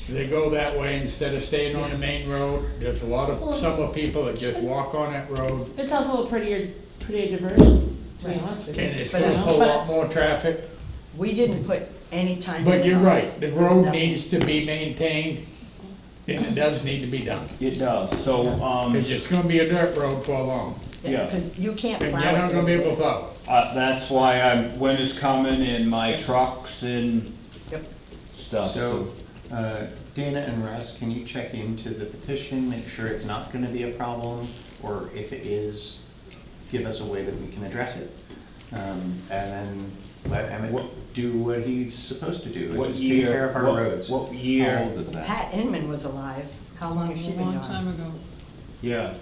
Speaker 11: They go that way instead of staying on the main road. There's a lot
Speaker 4: Well,
Speaker 11: of summer people that just
Speaker 4: it's-
Speaker 11: walk on that road,
Speaker 4: It's also a prettier diversion, to be
Speaker 10: Right.
Speaker 4: honest with you.
Speaker 11: and it's
Speaker 10: But,
Speaker 11: gonna
Speaker 4: you know,
Speaker 11: pull a
Speaker 4: but-
Speaker 11: lot more traffic.
Speaker 10: We didn't put any time.
Speaker 11: But
Speaker 10: limit
Speaker 11: you're
Speaker 10: on it.
Speaker 11: right, the
Speaker 10: There was
Speaker 11: road
Speaker 10: nothing.
Speaker 11: needs to be maintained, and it does need to be done.
Speaker 1: It does, so,
Speaker 11: Because it's gonna be a dirt road for long,
Speaker 1: yeah.
Speaker 10: Because you can't
Speaker 11: and
Speaker 10: plow
Speaker 11: you're
Speaker 10: it.
Speaker 11: not gonna be able to plow it.
Speaker 1: That's why winter's coming and my trucks and
Speaker 10: Yep.
Speaker 1: stuff,
Speaker 3: So, Dana and Russ, can you check into the petition, make sure it's not gonna be a problem, or if it is, give us a way that we can address it? And then let Emmett do what he's supposed to do, which
Speaker 1: What
Speaker 3: is take
Speaker 1: year?
Speaker 3: care of our roads.
Speaker 1: What
Speaker 8: How
Speaker 1: year?
Speaker 8: old is that?
Speaker 10: Pat Inman was alive. How long has she
Speaker 6: A
Speaker 10: been
Speaker 6: long
Speaker 10: gone?
Speaker 6: time ago.
Speaker 1: Yeah.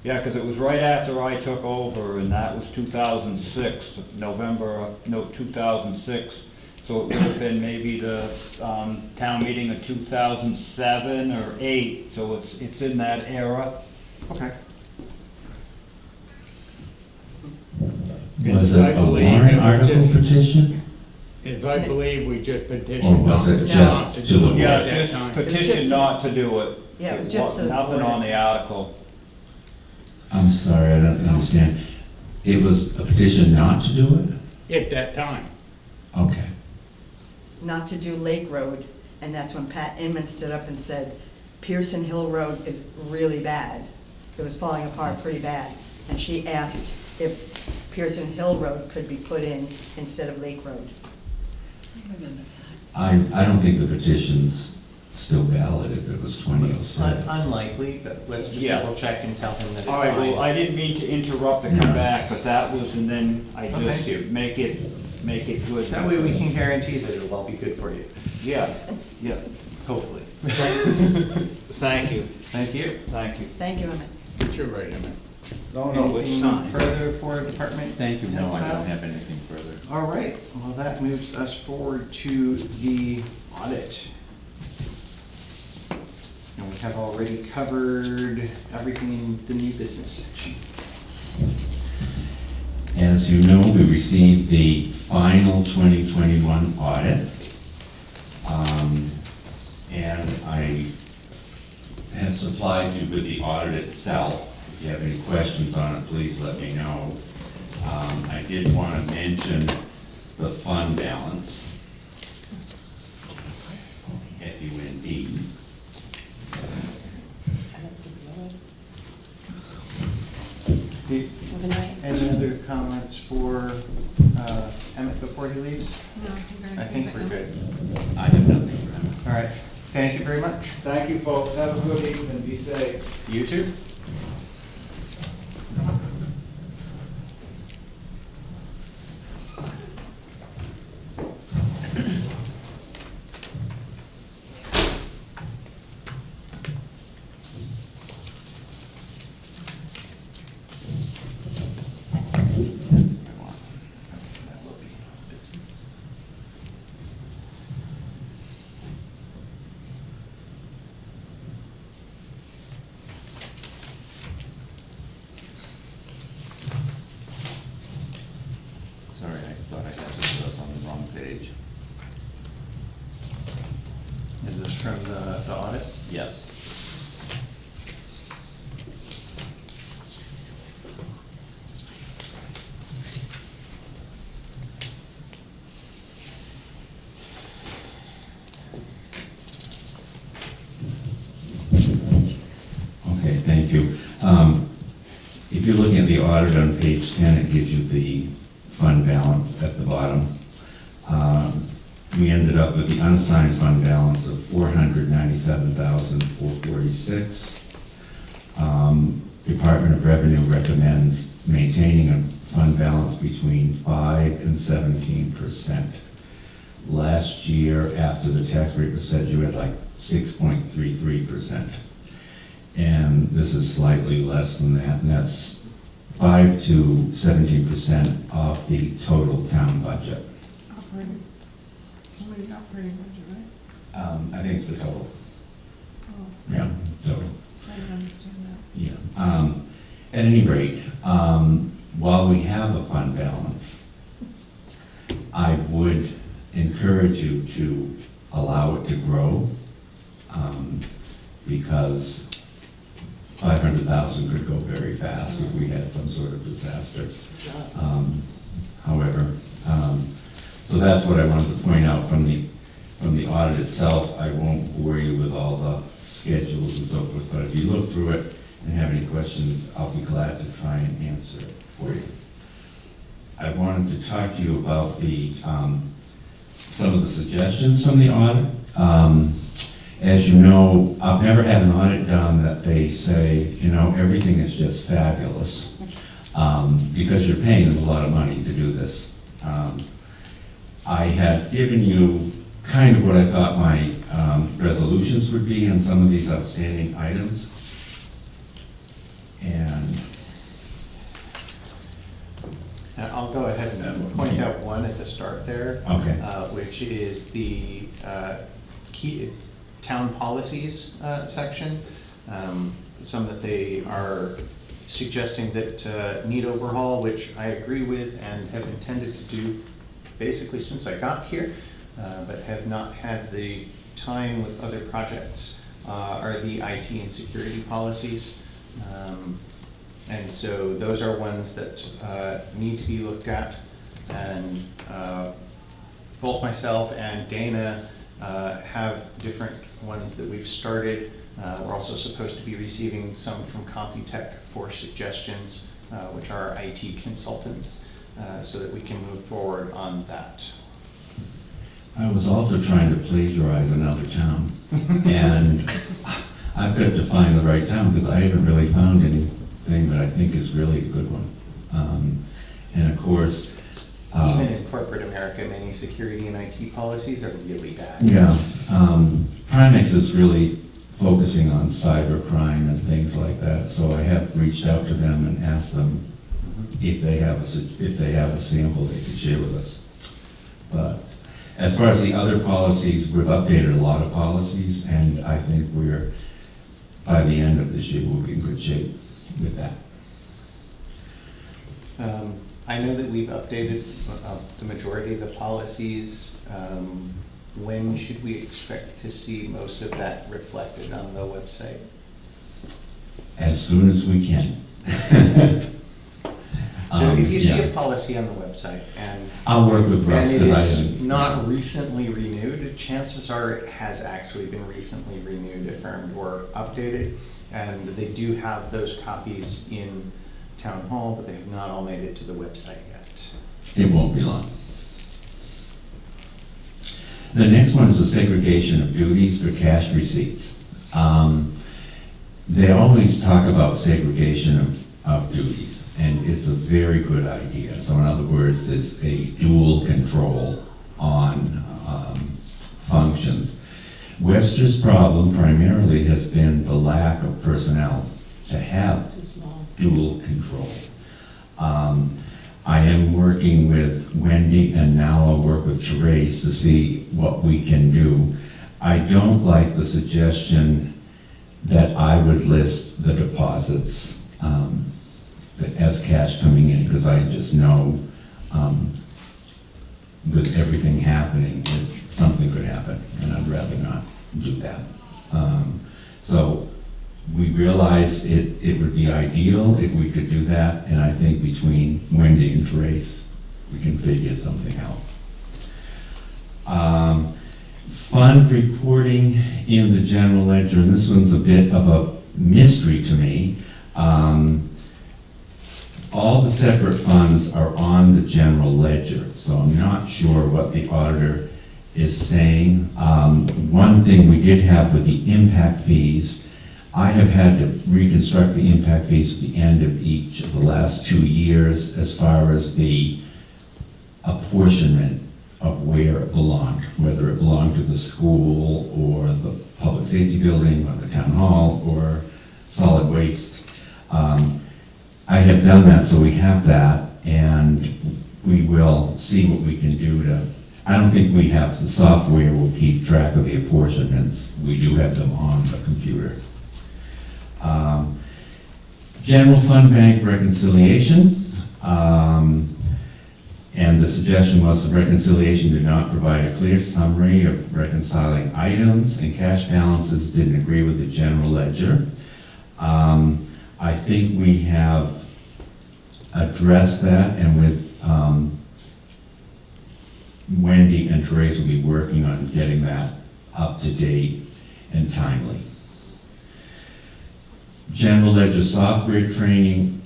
Speaker 1: Yeah, 'cause it was right after I took over, and that was 2006, November, 2006. So it would have been maybe the town meeting of 2007 or 8, so it's in that era.
Speaker 3: Okay.
Speaker 2: Was it
Speaker 11: I
Speaker 2: a
Speaker 11: believe
Speaker 2: warrant
Speaker 11: it was
Speaker 2: article
Speaker 11: just-
Speaker 2: petition?
Speaker 11: If I believe we just
Speaker 2: Or
Speaker 11: petitioned
Speaker 2: was
Speaker 11: not
Speaker 2: it
Speaker 11: to
Speaker 2: just to
Speaker 11: do
Speaker 2: the
Speaker 11: it
Speaker 1: Yeah,
Speaker 11: at that
Speaker 1: just
Speaker 11: time.
Speaker 1: petition
Speaker 10: just-
Speaker 1: not to do it.
Speaker 10: Yeah, it was just to
Speaker 1: Nothing
Speaker 10: avoid
Speaker 1: on
Speaker 10: it.
Speaker 1: the article.
Speaker 2: I'm sorry, I don't understand. It was a petition not to do it?
Speaker 11: At that time.
Speaker 2: Okay.
Speaker 10: Not to do Lake Road, and that's when Pat Inman stood up and said, Pearson Hill Road is really bad. It was falling apart pretty bad. And she asked if Pearson Hill Road could be put in instead of Lake Road.
Speaker 2: I don't think the petition's still valid if it was 2006.
Speaker 3: Unlikely, but let's just
Speaker 1: Yeah.
Speaker 3: double check and tell him that it's
Speaker 1: All right, well,
Speaker 3: fine.
Speaker 1: I didn't mean to interrupt and come back, but that was, and then I
Speaker 3: Oh, thank you.
Speaker 1: just make it good.
Speaker 3: That way we can guarantee that it'll all be good for you,
Speaker 1: Yeah, yeah.
Speaker 3: hopefully.
Speaker 1: Thank you,
Speaker 3: Thank you.
Speaker 1: thank you.
Speaker 10: Thank you, Emmett.
Speaker 11: You're right, Emmett.
Speaker 1: No, it's
Speaker 3: Anything
Speaker 1: time.
Speaker 3: further for department?
Speaker 8: Thank you, no,
Speaker 3: head
Speaker 8: I
Speaker 3: style?
Speaker 8: don't have anything further.
Speaker 3: All right, well, that moves us forward to the audit. And we have already covered everything in the new business section.
Speaker 2: As you know, we received the final 2021 audit. And I have supplied you with the audit itself. If you have any questions on it, please let me know. I did want to mention the fund balance.
Speaker 3: please? I think we're good.
Speaker 8: I have nothing.
Speaker 3: All right, thank you very much.
Speaker 9: Thank you, folks. Have a good evening. Be safe.
Speaker 3: You too.
Speaker 8: That's what I want.
Speaker 3: That will be business.
Speaker 8: Sorry, I thought I had this was on the wrong page.
Speaker 3: Is this from the audit?
Speaker 8: Yes.
Speaker 2: Okay, thank you. If you're looking at the audit on page 10, it gives you the fund balance at the bottom. We ended up with the unassigned fund balance of $497,446. Department of Revenue recommends maintaining a fund balance between 5 and 17%. Last year, after the tax rate was set, you had like 6.33%. And this is slightly less than that, and that's 5 to 17% of the total town budget.
Speaker 6: Operating, somebody's operating budget, right?
Speaker 2: I think it's the total.
Speaker 6: Oh,
Speaker 2: Yeah, total.
Speaker 6: I didn't understand that.
Speaker 2: Yeah. At any rate, while we have a fund balance, I would encourage you to allow it to grow, because 500,000 could go very fast if we had some sort of disaster. However, so that's what I wanted to point out from the audit itself. I won't bore you with all the schedules and so forth, but if you look through it and have any questions, I'll be glad to try and answer it for you. I wanted to talk to you about the some of the suggestions from the audit. As you know, I've never had an audit done that they say, you know, everything is just fabulous, because you're paying them a lot of money to do this. I had given you kind of what I thought my resolutions would be on some of these outstanding items. And
Speaker 3: I'll go ahead and point out one at the start there.
Speaker 2: Okay.
Speaker 3: Which is the key town policies section. Some that they are suggesting that need overhaul, which I agree with and have intended to do basically since I got here, but have not had the time with other projects, are the IT and security policies. And so those are ones that need to be looked at, and both myself and Dana have different ones that we've started. We're also supposed to be receiving some from Computech for suggestions, which are IT consultants, so that we can move forward on that.
Speaker 2: I was also trying to plagiarize another town, and I've got to find the right town, because I haven't really found anything that I think is really a good one. And of course,
Speaker 3: Even in corporate America, many security and IT policies are really bad.
Speaker 2: yeah, Primex is really focusing on cybercrime and things like that, so I have reached out to them and asked them if they have a sample they could share with us. But as far as the other policies, we've updated a lot of policies, and I think by the end of this year, we'll be in good shape with that.
Speaker 3: I know that we've updated the majority of the policies. When should we expect to see most of that reflected on the website?
Speaker 2: As soon as we can.
Speaker 3: So if you see
Speaker 2: yeah.
Speaker 3: a policy on the website and
Speaker 2: I'll work with Russ,
Speaker 3: and it
Speaker 2: because I
Speaker 3: is
Speaker 2: haven't.
Speaker 3: not recently renewed, chances are it has actually been recently renewed, affirmed, or updated. And they do have those copies in Town Hall, but they have not all made it to the website yet.
Speaker 2: It won't be long. The next one is the segregation of duties for cash receipts. They always talk about segregation of duties, and it's a very good idea. So in other words, there's a dual control on functions. Webster's problem primarily has been the lack of personnel to have
Speaker 4: Too small.
Speaker 2: dual control. I am working with Wendy, and now I'll work with Therese to see what we can do. I don't like the suggestion that I would list the deposits as cash coming in, because I just know with everything happening, something could happen, and I'd rather not do that. So we realized it would be ideal if we could do that, and I think between Wendy and Therese, we can figure something out. Fund reporting in the general ledger, and this one's a bit of a mystery to me. All the separate funds are on the general ledger, so I'm not sure what the auditor is saying. One thing we did have with the impact fees, I have had to reconstruct the impact fees at the end of each of the last 2 years as far as the apportionment of where it belonged, whether it belonged to the school or the public safety building or the town hall or solid waste. I have done that, so we have that, and we will see what we can do to, I don't think we have, the software will keep track of the apportionments. We do have them on the computer. General fund bank reconciliation. And the suggestion was the reconciliation did not provide a clear summary of reconciling items, and cash balances didn't agree with the general ledger. I think we have addressed that, and with Wendy and Therese will be working on getting that up to date and timely. General ledger software training,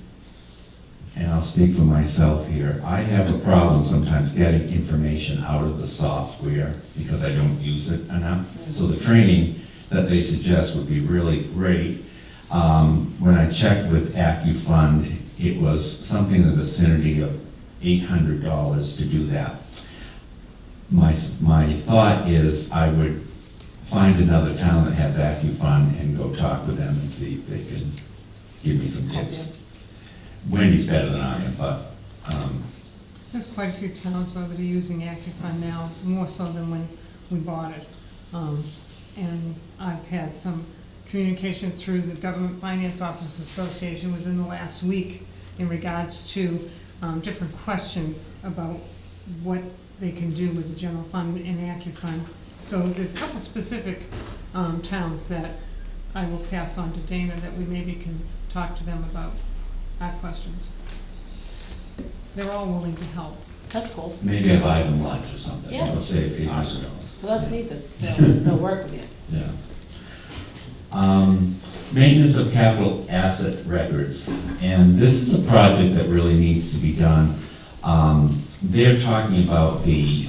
Speaker 2: and I'll speak for myself here. I have a problem sometimes getting information out of the software because I don't use it enough. So the training that they suggest would be really great. When I checked with AccuFund, it was something in the vicinity of $800 to do that. My thought is I would find another town that has AccuFund and go talk with them and see if they can give me some tips. Wendy's better than I am, but,
Speaker 6: There's quite a few towns though that are using AccuFund now, more so than when we bought it. And I've had some communication through the Government Finance Officers Association within the last week in regards to different questions about what they can do with the general fund and AccuFund. So there's a couple specific towns that I will pass on to Dana that we maybe can talk to them about our questions. They're all willing to help.
Speaker 4: That's cool.
Speaker 2: maybe I buy them lunch or something.
Speaker 4: Yeah.
Speaker 2: I'll save $800.
Speaker 4: Well, that's neat that they'll work with you.
Speaker 2: Yeah. Maintenance of capital asset records, and this is a project that really needs to be done. They're talking about the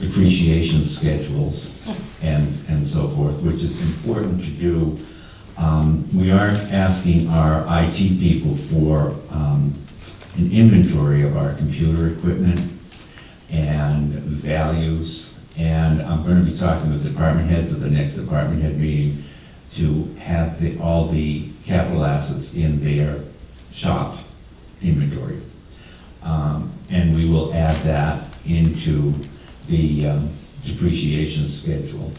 Speaker 2: depreciation schedules and so forth, which is important to do. We are asking our IT people for an inventory of our computer equipment and values, and I'm going to be talking with department heads at the next department head meeting to have all the capital assets in their shop inventory. And we will add that into the depreciation schedule.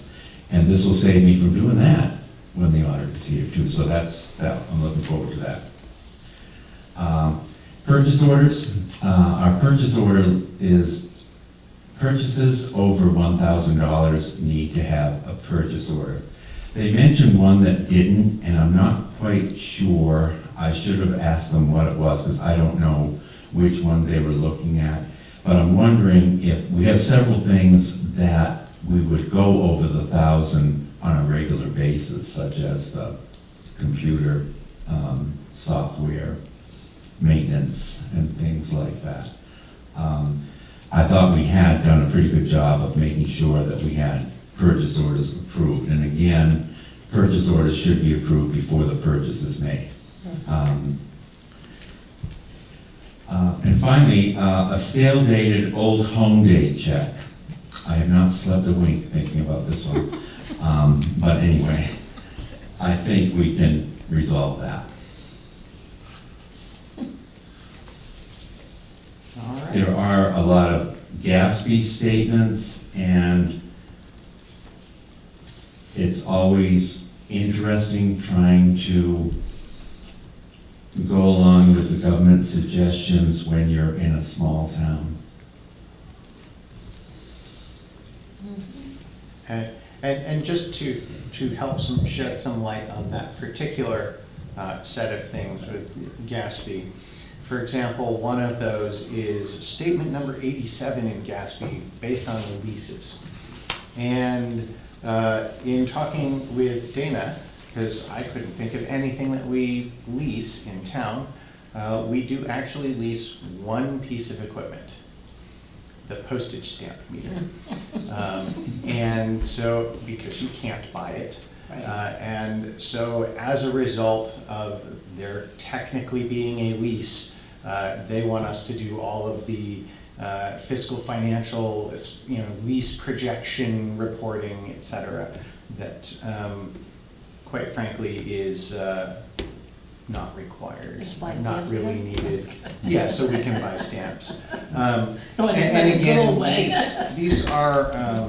Speaker 2: And this will save me from doing that when the audit is here too. So I'm looking forward to that. Purchase orders. Our purchase order is purchases over $1,000 need to have a purchase order. They mentioned one that didn't, and I'm not quite sure. I should have asked them what it was because I don't know which one they were looking at. But I'm wondering if we have several things that we would go over the 1,000 on a regular basis, such as the computer, software, maintenance, and things like that. I thought we had done a pretty good job of making sure that we had purchase orders approved. And again, purchase orders should be approved before the purchase is made. And finally, a stale dated old home date check. I have not slept a wink thinking about this one. But anyway, I think we can resolve that.
Speaker 3: All right.
Speaker 2: There are a lot of Gatsby statements, and it's always interesting trying to go along with the government suggestions when you're in a small town.
Speaker 3: And just to help shed some light on that particular set of things with Gatsby, for example, one of those is statement number 87 in Gatsby, based on the leases. And in talking with Dana, because I couldn't think of anything that we lease in town, we do actually lease one piece of equipment, the postage stamp meter. And so, because you can't buy it.
Speaker 4: Right.
Speaker 3: And so as a result of there technically being a lease, they want us to do all of the fiscal, financial, lease projection reporting, et cetera, that quite frankly is not required,
Speaker 4: Just buy
Speaker 3: not
Speaker 4: stamps
Speaker 3: really
Speaker 4: again?
Speaker 3: needed. Yeah, so we can buy stamps.
Speaker 4: No, I just
Speaker 3: And
Speaker 4: meant in a good
Speaker 3: again,
Speaker 4: old way.
Speaker 3: these are,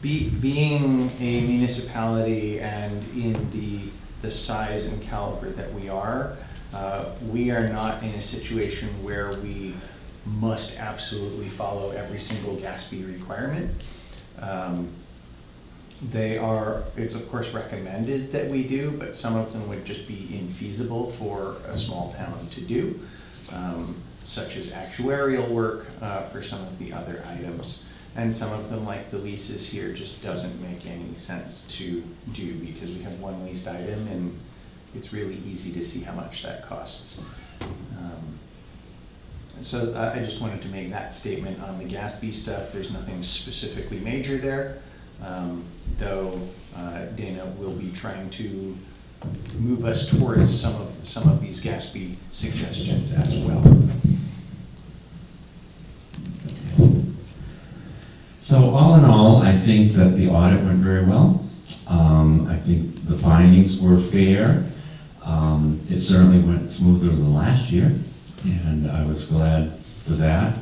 Speaker 3: being a municipality and in the size and caliber that we are not in a situation where we must absolutely follow every single Gatsby requirement. It's of course recommended that we do, but some of them would just be infeasible for a small town to do, such as actuarial work for some of the other items. And some of them, like the leases here, just doesn't make any sense to do because we have one leased item and it's really easy to see how much that costs. So I just wanted to make that statement on the Gatsby stuff. There's nothing specifically major there, though Dana will be trying to move us towards some of these Gatsby suggestions as well.
Speaker 2: So all in all, I think that the audit went very well. I think the findings were fair. It certainly went smoother than last year, and I was glad for that.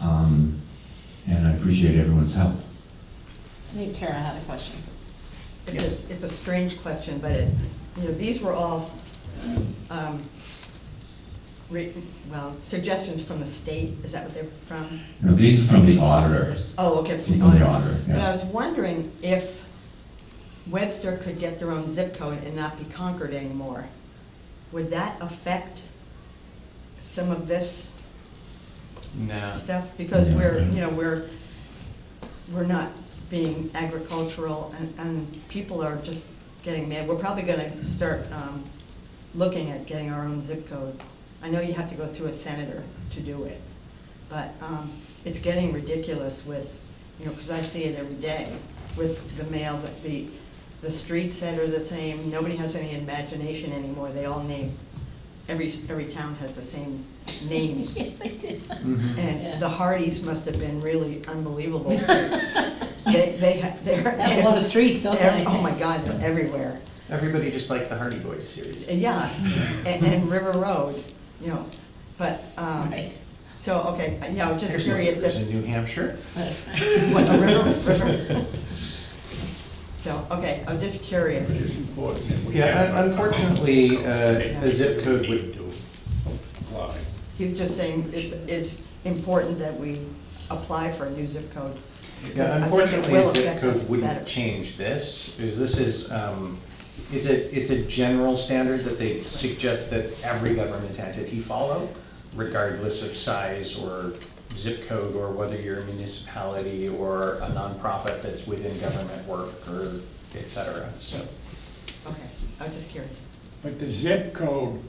Speaker 2: And I appreciate everyone's help.
Speaker 4: I think Tara had a question.
Speaker 10: It's a strange question, but these were all, suggestions from the state, is that what they're from?
Speaker 2: Now, these are from the auditors.
Speaker 10: Oh, okay.
Speaker 2: From the auditor,
Speaker 10: But I
Speaker 2: yeah.
Speaker 10: was wondering if Webster could get their own zip code and not be Concord anymore. Would that affect some of this
Speaker 3: No.
Speaker 10: stuff? Because we're not being agricultural and people are just getting mad. We're probably gonna start looking at getting our own zip code. I know you have to go through a senator to do it, but it's getting ridiculous with, because I see it every day with the mail, that the streets that are the same, nobody has any imagination anymore. They all name, every town has the same names.
Speaker 4: Yeah, they did.
Speaker 3: Mhm.
Speaker 10: And
Speaker 4: Yeah.
Speaker 10: the Hardys must have been really unbelievable. Because they're.
Speaker 4: They have a lot of streets, don't they?
Speaker 10: Oh my God, they're everywhere.
Speaker 3: Everybody just liked the Hardy Boys series.
Speaker 10: Yeah, and River Road, but,
Speaker 4: Right.
Speaker 10: so, okay, yeah, I was just
Speaker 3: Actually,
Speaker 10: curious
Speaker 3: there's
Speaker 10: if,
Speaker 3: in New Hampshire.
Speaker 10: what, a river? So, okay, I was just curious.
Speaker 11: It's important that we
Speaker 3: Yeah,
Speaker 11: have
Speaker 3: unfortunately, a zip code
Speaker 11: we
Speaker 3: would,
Speaker 11: need to apply.
Speaker 10: He was just saying it's important that we apply for a new zip code. because
Speaker 3: yeah,
Speaker 10: I think it
Speaker 3: unfortunately,
Speaker 10: will
Speaker 3: a zip
Speaker 10: affect us
Speaker 3: code wouldn't
Speaker 10: better.
Speaker 3: change this, because this is, it's a general standard that they suggest that every government entity follow, regardless of size or zip code, or whether you're a municipality or a nonprofit that's within government work, or et cetera, so.
Speaker 10: Okay, I was just curious.
Speaker 11: But the zip code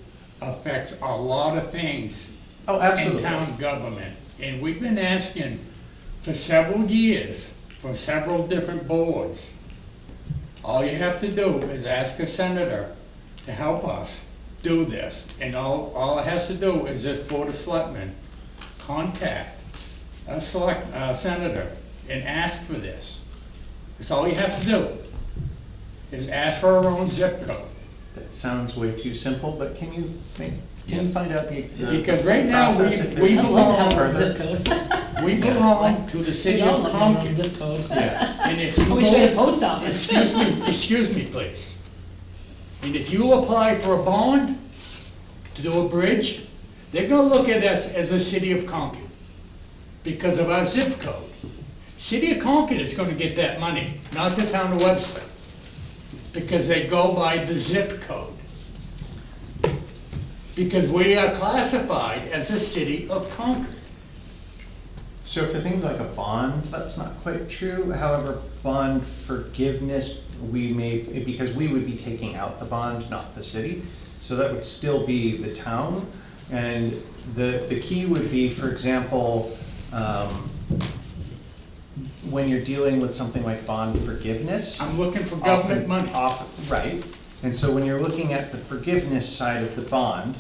Speaker 11: affects a lot of things
Speaker 3: Oh, absolutely.
Speaker 11: in town government. And we've been asking for several years, for several different boards. All you have to do is ask a senator to help us do this. And all it has to do is this Board of Selectmen contact a senator and ask for this. That's all you have to do, is ask for our own zip code.
Speaker 3: That sounds way too simple, but can you
Speaker 2: Yes.
Speaker 3: find out the
Speaker 11: Because right now,
Speaker 3: process if there's
Speaker 11: we
Speaker 4: I
Speaker 3: any
Speaker 4: love to have our
Speaker 3: further?
Speaker 4: zip code.
Speaker 11: We belong to the
Speaker 4: We
Speaker 11: city
Speaker 4: all
Speaker 11: of
Speaker 4: love to have our own
Speaker 11: Concord.
Speaker 4: zip code.
Speaker 3: Yeah,
Speaker 11: And if you
Speaker 4: I wish we had a
Speaker 11: go,
Speaker 4: post office.
Speaker 11: excuse me, please. And if you apply for a bond to do a bridge, they're gonna look at us as a city of Concord because of our zip code. City of Concord is gonna get that money, not the town of Webster, because they go by the zip code. Because we are classified as a city of Concord.
Speaker 3: so for things like a bond, that's not quite true. However, bond forgiveness, because we would be taking out the bond, not the city. So that would still be the town. And the key would be, for example, when you're dealing with something like bond forgiveness.
Speaker 11: I'm looking for government money.
Speaker 3: Right, and so when you're looking at the forgiveness side of the bond,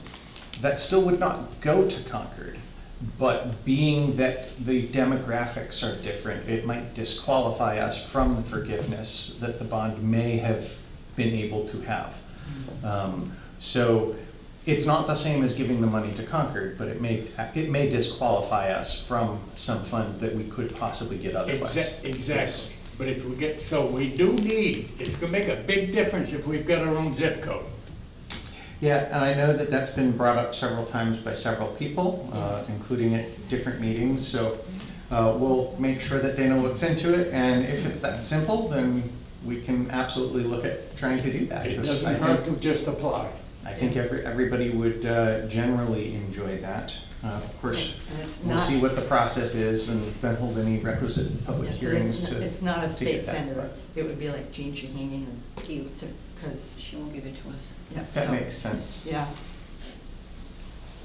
Speaker 3: that still would not go to Concord. But being that the demographics are different, it might disqualify us from the forgiveness that the bond may have been able to have. So it's not the same as giving the money to Concord, but it may disqualify us from some funds that we could possibly get otherwise.
Speaker 11: Exactly, but if we get, so we do need, it's gonna make a big difference if we've got our own zip code.
Speaker 3: Yeah, and I know that that's been brought up several times by several people, including at different meetings, so we'll make sure that Dana looks into it, and if it's that simple, then we can absolutely look at trying to do that.
Speaker 11: It
Speaker 3: because
Speaker 11: doesn't hurt to just apply.
Speaker 3: I think everybody would generally enjoy that. Of course,
Speaker 10: And it's
Speaker 3: we'll
Speaker 10: not-
Speaker 3: see what the process is, and then hold any requisite public
Speaker 10: Yeah,
Speaker 3: hearings
Speaker 10: it's-
Speaker 3: to.
Speaker 10: It's not a
Speaker 3: to
Speaker 10: state
Speaker 3: get that,
Speaker 10: senator,
Speaker 3: but
Speaker 10: it would be like Jean Shaheen and Pete, because,
Speaker 4: She won't give it to us.
Speaker 10: yeah,
Speaker 3: That
Speaker 10: so,
Speaker 3: makes sense.
Speaker 10: yeah.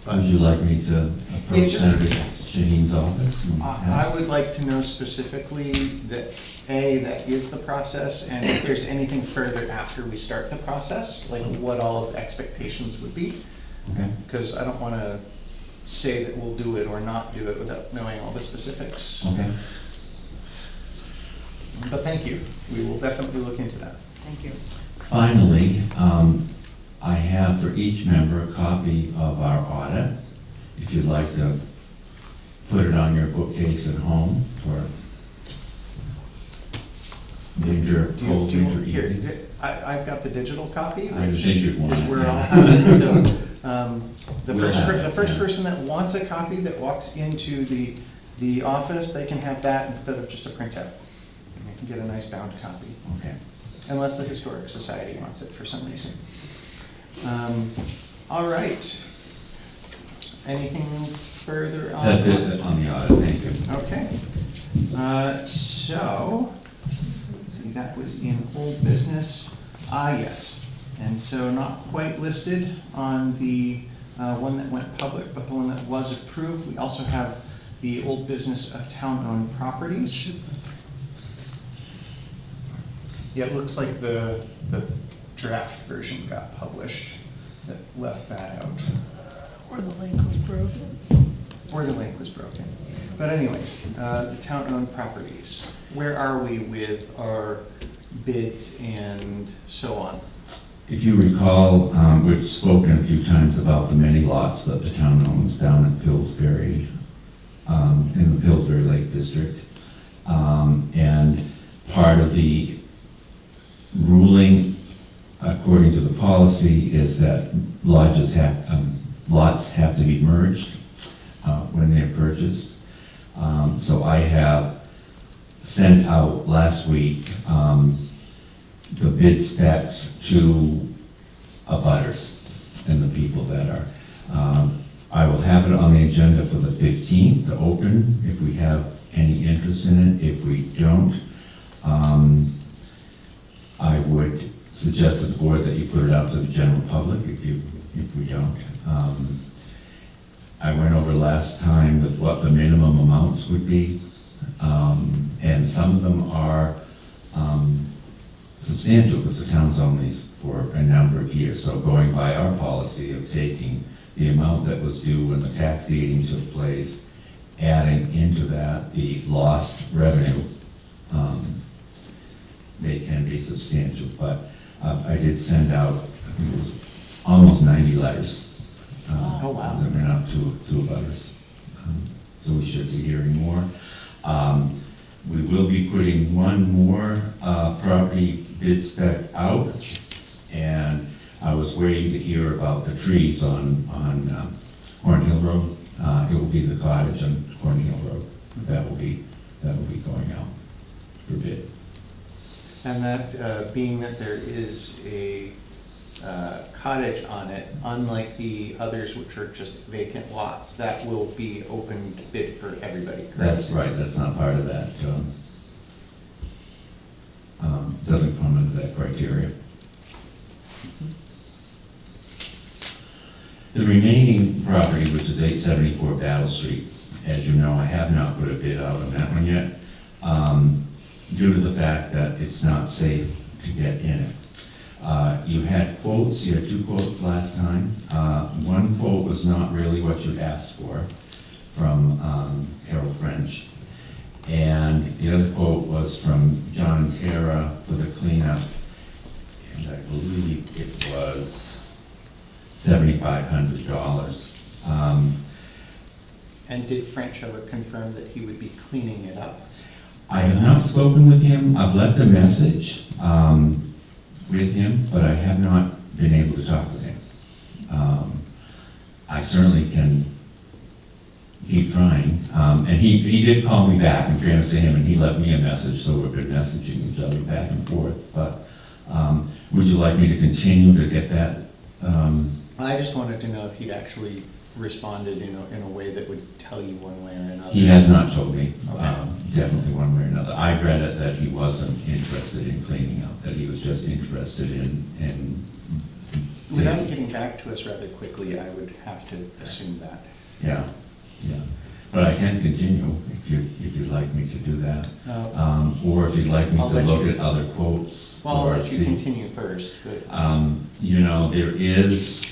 Speaker 2: Would you like me to
Speaker 3: Yeah,
Speaker 2: approach
Speaker 3: just-
Speaker 2: Senator Shaheen's office? and
Speaker 3: I
Speaker 2: ask?
Speaker 3: would like to know specifically that, A, that is the process, and if there's anything further after we start the process, like what all of the expectations would be.
Speaker 2: Okay.
Speaker 3: Because I don't want to say that we'll do it or not do it without knowing all the specifics.
Speaker 2: Okay.
Speaker 3: But thank you, we will definitely look into that.
Speaker 10: Thank you.
Speaker 2: Finally, I have for each member a copy of our audit. If you'd like to put it on your bookcase at home for winter, cold winter
Speaker 3: Here,
Speaker 2: evenings.
Speaker 3: I've got the digital copy,
Speaker 2: I
Speaker 3: which
Speaker 2: figured one,
Speaker 3: is where
Speaker 2: yeah.
Speaker 3: I'll have it, so, the
Speaker 2: We'll have it,
Speaker 3: first
Speaker 2: yeah.
Speaker 3: person that wants a copy that walks into the office, they can have that instead of just a printout. And they can get a nice bound copy,
Speaker 2: Okay.
Speaker 3: unless the Historic Society wants it for some reason. All right. Anything further on?
Speaker 2: That's it on the audit, thank you.
Speaker 3: Okay, so, let's see, that was in old business. Yes, and so not quite listed on the one that went public, but the one that was approved. We also have the old business of town-owned properties. Yeah, it looks like the draft version got published that left that out.
Speaker 7: Or the link was broken.
Speaker 3: Or the link was broken. But anyway, the town-owned properties, where are we with our bids and so on?
Speaker 2: If you recall, we've spoken a few times about the many lots that the town owns down in Pillsbury, in the Pillsbury Lake District. And part of the ruling, according to the policy, is that lots have to be merged when they're purchased. So I have sent out last week the bid specs to abutters and the people that are. I will have it on the agenda for the 15th to open if we have any interest in it. If we don't, I would suggest to the board that you put it out to the general public if we don't. I went over last time with what the minimum amounts would be, and some of them are substantial because the town's owned these for a number of years. So going by our policy of taking the amount that was due when the tax deeding took place, adding into that the lost revenue, they can be substantial. But I did send out, I think it was almost 90 letters.
Speaker 4: Oh, wow.
Speaker 2: That went out to abutters. So we should be hearing more. We will be putting one more property bid spec out, and I was waiting to hear about the trees on Cornhill Road. It will be the cottage on Cornhill Road. That will be going out for bid.
Speaker 3: And that, being that there is a cottage on it, unlike the others which are just vacant lots, that will be open bid for everybody, correct?
Speaker 2: That's right, that's not part of that. Doesn't come into that criteria. The remaining property, which is 874 Battle Street, as you know, I have not put a bid out on that one yet, due to the fact that it's not safe to get in it. You had quotes, you had 2 quotes last time. One quote was not really what you asked for from Harold French. And the other quote was from John and Tara for the cleanup, and I believe it was $7,500.
Speaker 3: And did French ever confirm that he would be cleaning it up?
Speaker 2: I have not spoken with him. I've left a message with him, but I have not been able to talk with him. I certainly can keep trying. And he did call me back, in fairness to him, and he left me a message, so we've been messaging each other back and forth. But would you like me to continue to get that?
Speaker 3: I just wanted to know if he'd actually responded in a way that would tell you one way or another.
Speaker 2: He has not told me,
Speaker 3: Okay.
Speaker 2: definitely one way or another. I read it that he wasn't interested in cleaning up, that he was just interested in
Speaker 3: Without getting back to us rather quickly, I would have to assume that.
Speaker 2: Yeah, yeah. But I can continue if you'd like me to do that. Or if you'd like me to
Speaker 3: I'll let
Speaker 2: look
Speaker 3: you-
Speaker 2: at other quotes.
Speaker 3: Well, I'll
Speaker 2: or
Speaker 3: let you
Speaker 2: see.
Speaker 3: continue first, but
Speaker 2: You know, there is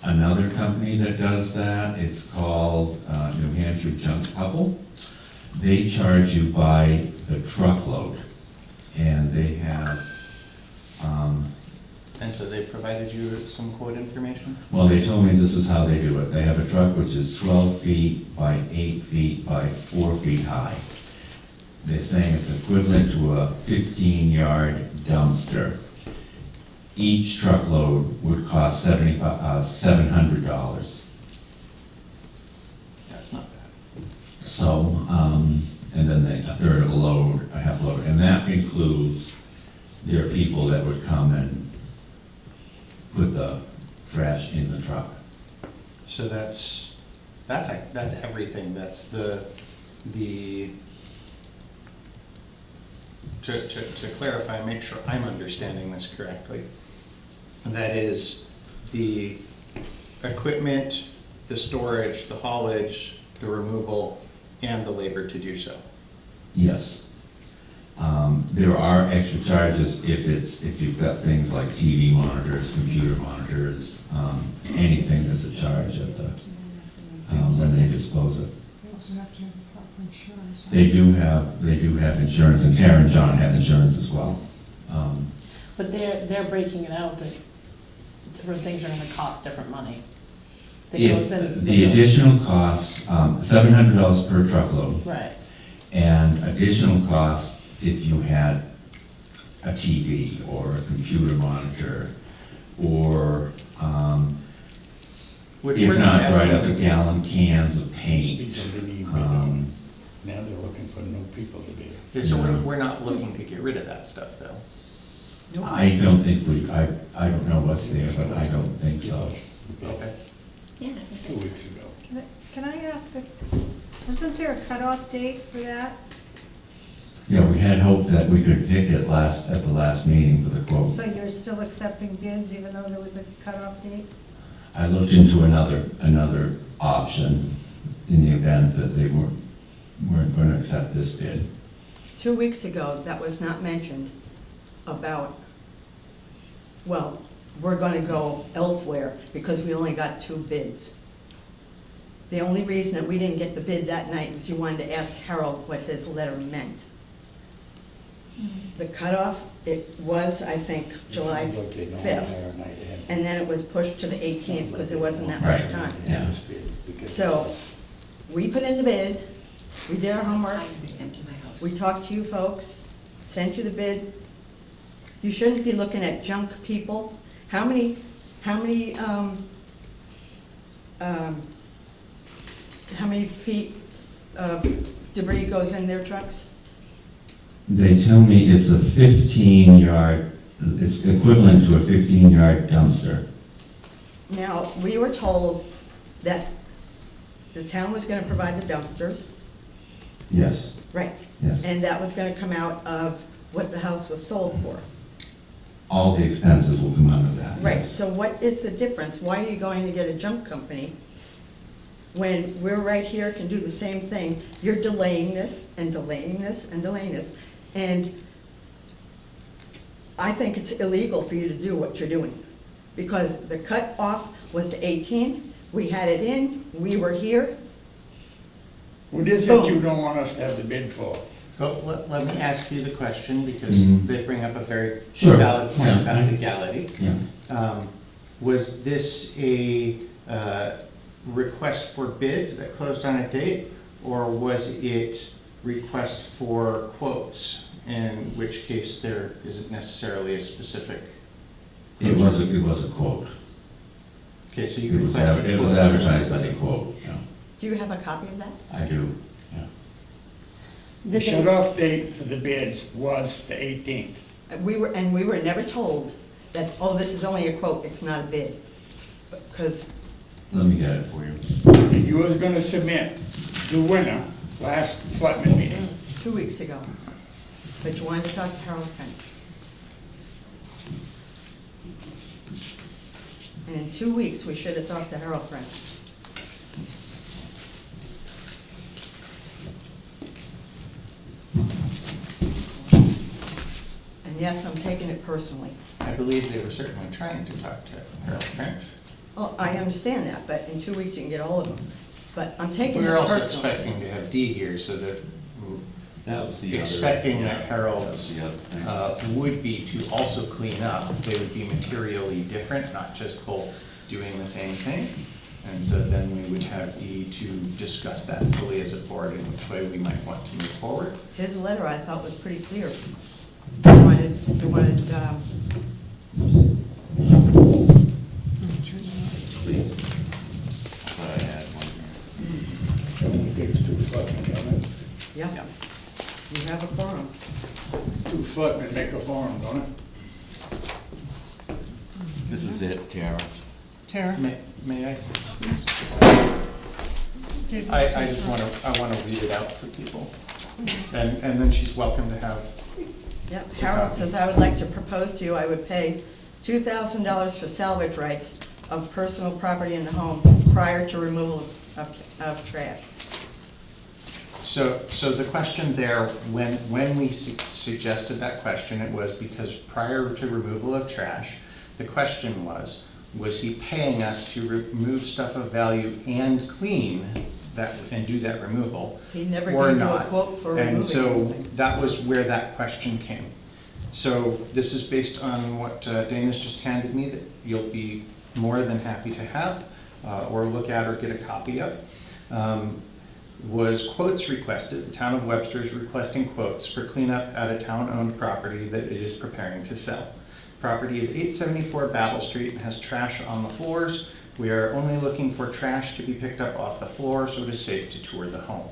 Speaker 2: another company that does that. It's called New Hampshire Junk Couple. They charge you by the truckload, and they have,
Speaker 3: and so they provided you some quote information?
Speaker 2: well, they told me this is how they do it. They have a truck which is 12 feet by 8 feet by 4 feet high. They're saying it's equivalent to a 15-yard dumpster. Each truckload would cost $700.
Speaker 3: That's not bad.
Speaker 2: So, and then a third of a load, a half load, and that includes their people that would come and put the trash in the truck.
Speaker 3: So that's everything, that's to clarify, make sure I'm understanding this correctly. That is the equipment, the storage, the haulage, the removal, and the labor to do so.
Speaker 2: Yes. There are extra charges if you've got things like TV monitors, computer monitors, anything that's a charge at the, when they dispose it.
Speaker 6: You also have to have the proper insurance.
Speaker 2: They do have insurance, and Karen and John have insurance as well.
Speaker 4: But they're breaking it out that different things are gonna cost different money. That goes in.
Speaker 2: The additional costs, $700 per truckload,
Speaker 4: Right,
Speaker 2: and additional costs if you had a TV or a computer monitor, or,
Speaker 3: Which
Speaker 2: if
Speaker 3: we're
Speaker 2: not,
Speaker 3: asking-
Speaker 2: right up a gallon cans of paint.
Speaker 11: People didn't even bid
Speaker 2: Um,
Speaker 11: on. Now they're looking for new people to bid.
Speaker 3: So we're not looking to get rid of that stuff, though.
Speaker 2: I don't think I don't know what's there, but I don't think so.
Speaker 3: Okay.
Speaker 11: 2 weeks ago.
Speaker 12: Can I ask, wasn't there a cutoff date for that?
Speaker 2: Yeah, we had hoped that we could pick it at the last meeting for the quote.
Speaker 12: So you're still accepting bids even though there was a cutoff date?
Speaker 2: I looked into another option in the event that they weren't going to accept this bid.
Speaker 10: 2 weeks ago, that was not mentioned about, well, we're gonna go elsewhere because we only got 2 bids. The only reason that we didn't get the bid that night was you wanted to ask Harold what his letter meant. The cutoff, it was, I think, July 5th. And then it was pushed to the 18th because there wasn't that much
Speaker 2: Right.
Speaker 10: time.
Speaker 2: Yeah.
Speaker 10: So, we put in the bid, we did our homework, we talked to you folks, sent you the bid. You shouldn't be looking at junk people. How many feet of debris goes in their trucks?
Speaker 2: They tell me it's a 15-yard, it's equivalent to a 15-yard dumpster.
Speaker 10: Now, we were told that the town was gonna provide the dumpsters,
Speaker 2: Yes,
Speaker 10: right?
Speaker 2: yes.
Speaker 10: And that was gonna come out of what the house was sold for.
Speaker 2: All the expenses will come out of that.
Speaker 10: Right,
Speaker 2: yes.
Speaker 10: so what is the difference? Why are you going to get a junk company when we're right here, can do the same thing? You're delaying this and delaying this and delaying this. And I think it's illegal for you to do what you're doing. Because the cutoff was the 18th, we had it in, we were here.
Speaker 11: What is it you don't want us to have the bid for?
Speaker 3: So let me ask you the question, because
Speaker 2: Mhm.
Speaker 3: they bring up a very
Speaker 2: Sure.
Speaker 3: valid point
Speaker 2: Yeah.
Speaker 3: about legality.
Speaker 2: Yeah.
Speaker 3: Was this a request for bids that closed on a date, or was it request for quotes, in which case there isn't necessarily a specific?
Speaker 2: It was a quote.
Speaker 3: Okay, so
Speaker 2: It
Speaker 3: you
Speaker 2: was
Speaker 3: requested
Speaker 2: it was
Speaker 3: quotes.
Speaker 2: advertised as a quote, yeah.
Speaker 10: Do you have a copy of that?
Speaker 2: I do, yeah.
Speaker 11: The shut-off date for the bids was the 18th.
Speaker 10: We were never told that, oh, this is only a quote, it's not a bid. Because,
Speaker 2: Let me get it for you.
Speaker 11: And you was gonna submit the winner last selectman meeting.
Speaker 10: 2 weeks ago, but you wanted to talk to Harold French. And in 2 weeks, we should have talked to Harold French. And yes, I'm taking it personally.
Speaker 3: I believe they were certainly trying to talk to Harold French.
Speaker 10: Well, I understand that, but in 2 weeks, you can get all of them. But I'm taking
Speaker 3: We
Speaker 10: this
Speaker 3: were also
Speaker 10: personally.
Speaker 3: expecting to have Dee here, so that
Speaker 8: That was the other.
Speaker 3: expecting that
Speaker 8: yeah,
Speaker 3: Harold
Speaker 8: that was the other thing.
Speaker 3: would be to also clean up. They would be materially different, not just both doing the same thing. And so then we would have Dee to discuss that fully as a board in which way we might want to move forward.
Speaker 10: His letter, I thought, was pretty clear. He wanted,
Speaker 8: Please. But I had one here.
Speaker 11: There's 2 selectmen, don't it?
Speaker 10: yeah, you have a quorum.
Speaker 11: 2 selectmen make a forum, don't it?
Speaker 8: This is it, Tara.
Speaker 6: Tara?
Speaker 3: May I?
Speaker 6: Did-
Speaker 3: I just wanna read it out for people. And then she's welcome to have,
Speaker 10: Yep, Harold says, I would like to propose to you, I would pay $2,000 for salvage rights of personal property in the home prior to removal of trash.
Speaker 3: so the question there, when we suggested that question, it was because prior to removal of trash, the question was he paying us to remove stuff of value and clean that, and do that removal?
Speaker 10: He never
Speaker 3: or
Speaker 10: gave you a
Speaker 3: not?
Speaker 10: quote for removing
Speaker 3: And so
Speaker 10: anything.
Speaker 3: that was where that question came. So this is based on what Dana's just handed me that you'll be more than happy to have, or look at or get a copy of. Was quotes requested. The town of Webster is requesting quotes for cleanup at a town-owned property that it is preparing to sell. Property is 874 Battle Street and has trash on the floors. We are only looking for trash to be picked up off the floor, so it is safe to tour the home.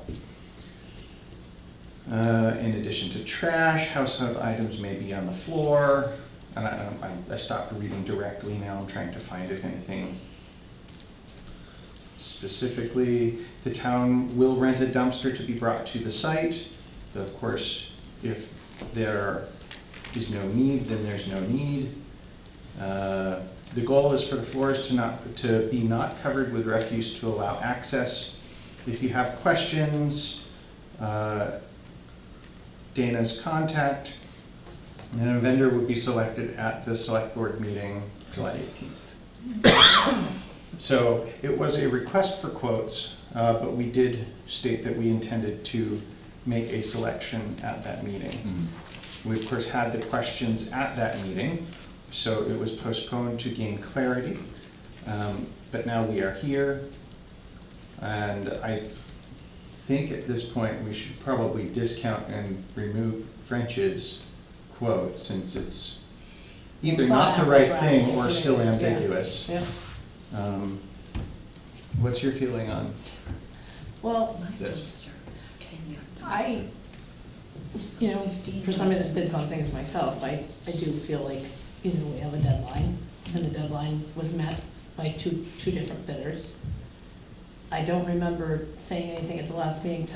Speaker 3: In addition to trash, household items may be on the floor. And I stopped reading directly now, I'm trying to find if anything specifically. The town will rent a dumpster to be brought to the site. Of course, if there is no need, then there's no need. The goal is for the floors to be not covered with refuse to allow access. If you have questions, Dana's contact, and then a vendor would be selected at the select board meeting July 18th. So it was a request for quotes, but we did state that we intended to make a selection at that meeting. We of course had the questions at that meeting, so it was postponed to gain clarity. But now we are here, and I think at this point we should probably discount and remove French's quote, since it's either not the right thing or still ambiguous.
Speaker 4: Yeah.
Speaker 3: What's your feeling on
Speaker 4: Well,
Speaker 3: this?
Speaker 4: you know, for some reason I did some things myself, I do feel like, you know, we have a deadline, and the deadline was met by two different bidders. I don't remember saying anything at the last meeting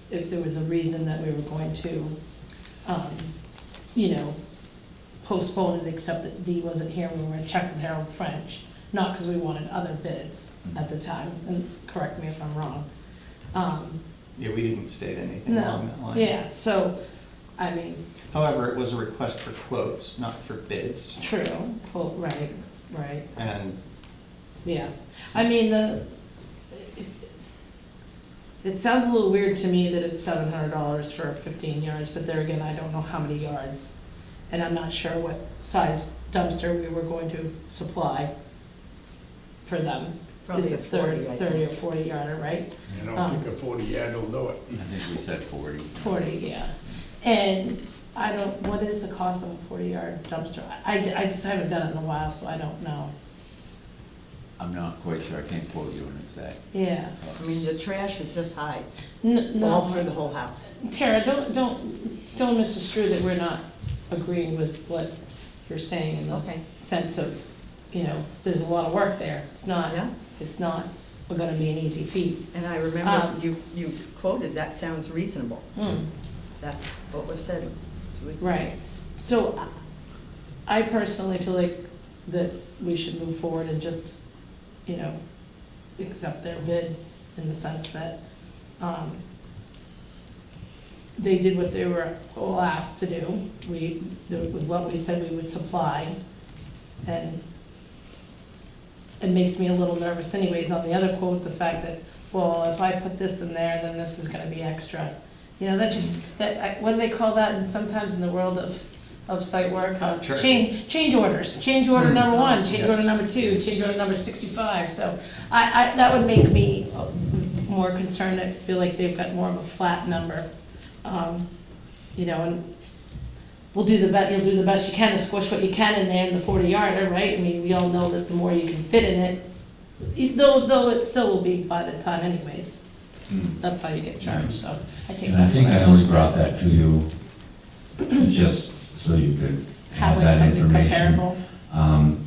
Speaker 4: if there was a reason that we were going to, you know, postpone it, except that Dee wasn't here, we were gonna check with Harold French, not because we wanted other bids at the time, and correct me if I'm wrong.
Speaker 3: Yeah, we didn't state anything
Speaker 4: No,
Speaker 3: along that line.
Speaker 4: yeah, so, I mean,
Speaker 3: However, it was a request for quotes, not for bids.
Speaker 4: true, well, right,
Speaker 3: And
Speaker 4: yeah. I mean, it sounds a little weird to me that it's $700 for 15 yards, but there again, I don't know how many yards. And I'm not sure what size dumpster we were going to supply for them.
Speaker 10: Probably
Speaker 4: Is
Speaker 10: a
Speaker 4: it
Speaker 10: 40, I
Speaker 4: 30 or 40 yarder, right?
Speaker 11: I don't think a 40 yard will do it.
Speaker 8: I think we said 40.
Speaker 4: 40, yeah. And I don't, what is the cost of a 40-yard dumpster? I just haven't done it in a while, so I don't know.
Speaker 8: I'm not quite sure, I can't quote you an exact.
Speaker 4: Yeah.
Speaker 10: I mean, the trash is this high,
Speaker 4: No.
Speaker 10: all through the whole house.
Speaker 4: Tara, don't misconstrue that we're not agreeing with what you're saying in the
Speaker 10: Okay.
Speaker 4: sense of, you know, there's a lot of work there.
Speaker 10: Yeah.
Speaker 4: It's not gonna be an easy feat.
Speaker 10: And I remember
Speaker 4: Um,
Speaker 10: you quoted, that sounds reasonable.
Speaker 4: Hmm.
Speaker 10: That's what was said 2 weeks ago.
Speaker 4: Right, so I personally feel like that we should move forward and just, you know, accept their bid in the sense that, they did what they were all asked to do. With what we said we would supply, and it makes me a little nervous anyways on the other quote, the fact that, well, if I put this in there, then this is gonna be extra. You know, what do they call that, and sometimes in the world of site work?
Speaker 3: Charging.
Speaker 4: Change orders, change order number 1, change
Speaker 3: Yes.
Speaker 4: order number 2, change order number 65, so that would make me more concerned. I feel like they've got more of a flat number. You know, and you'll do the best you can to squish what you can in there in the 40-yarder, right? I mean, we all know that the more you can fit in it, though it still will be by the ton anyways. That's how you get charged, so I take
Speaker 2: And I
Speaker 4: that.
Speaker 2: think I only brought that to you just so you could have
Speaker 4: Have like
Speaker 2: that
Speaker 4: something
Speaker 2: information.
Speaker 4: comparable.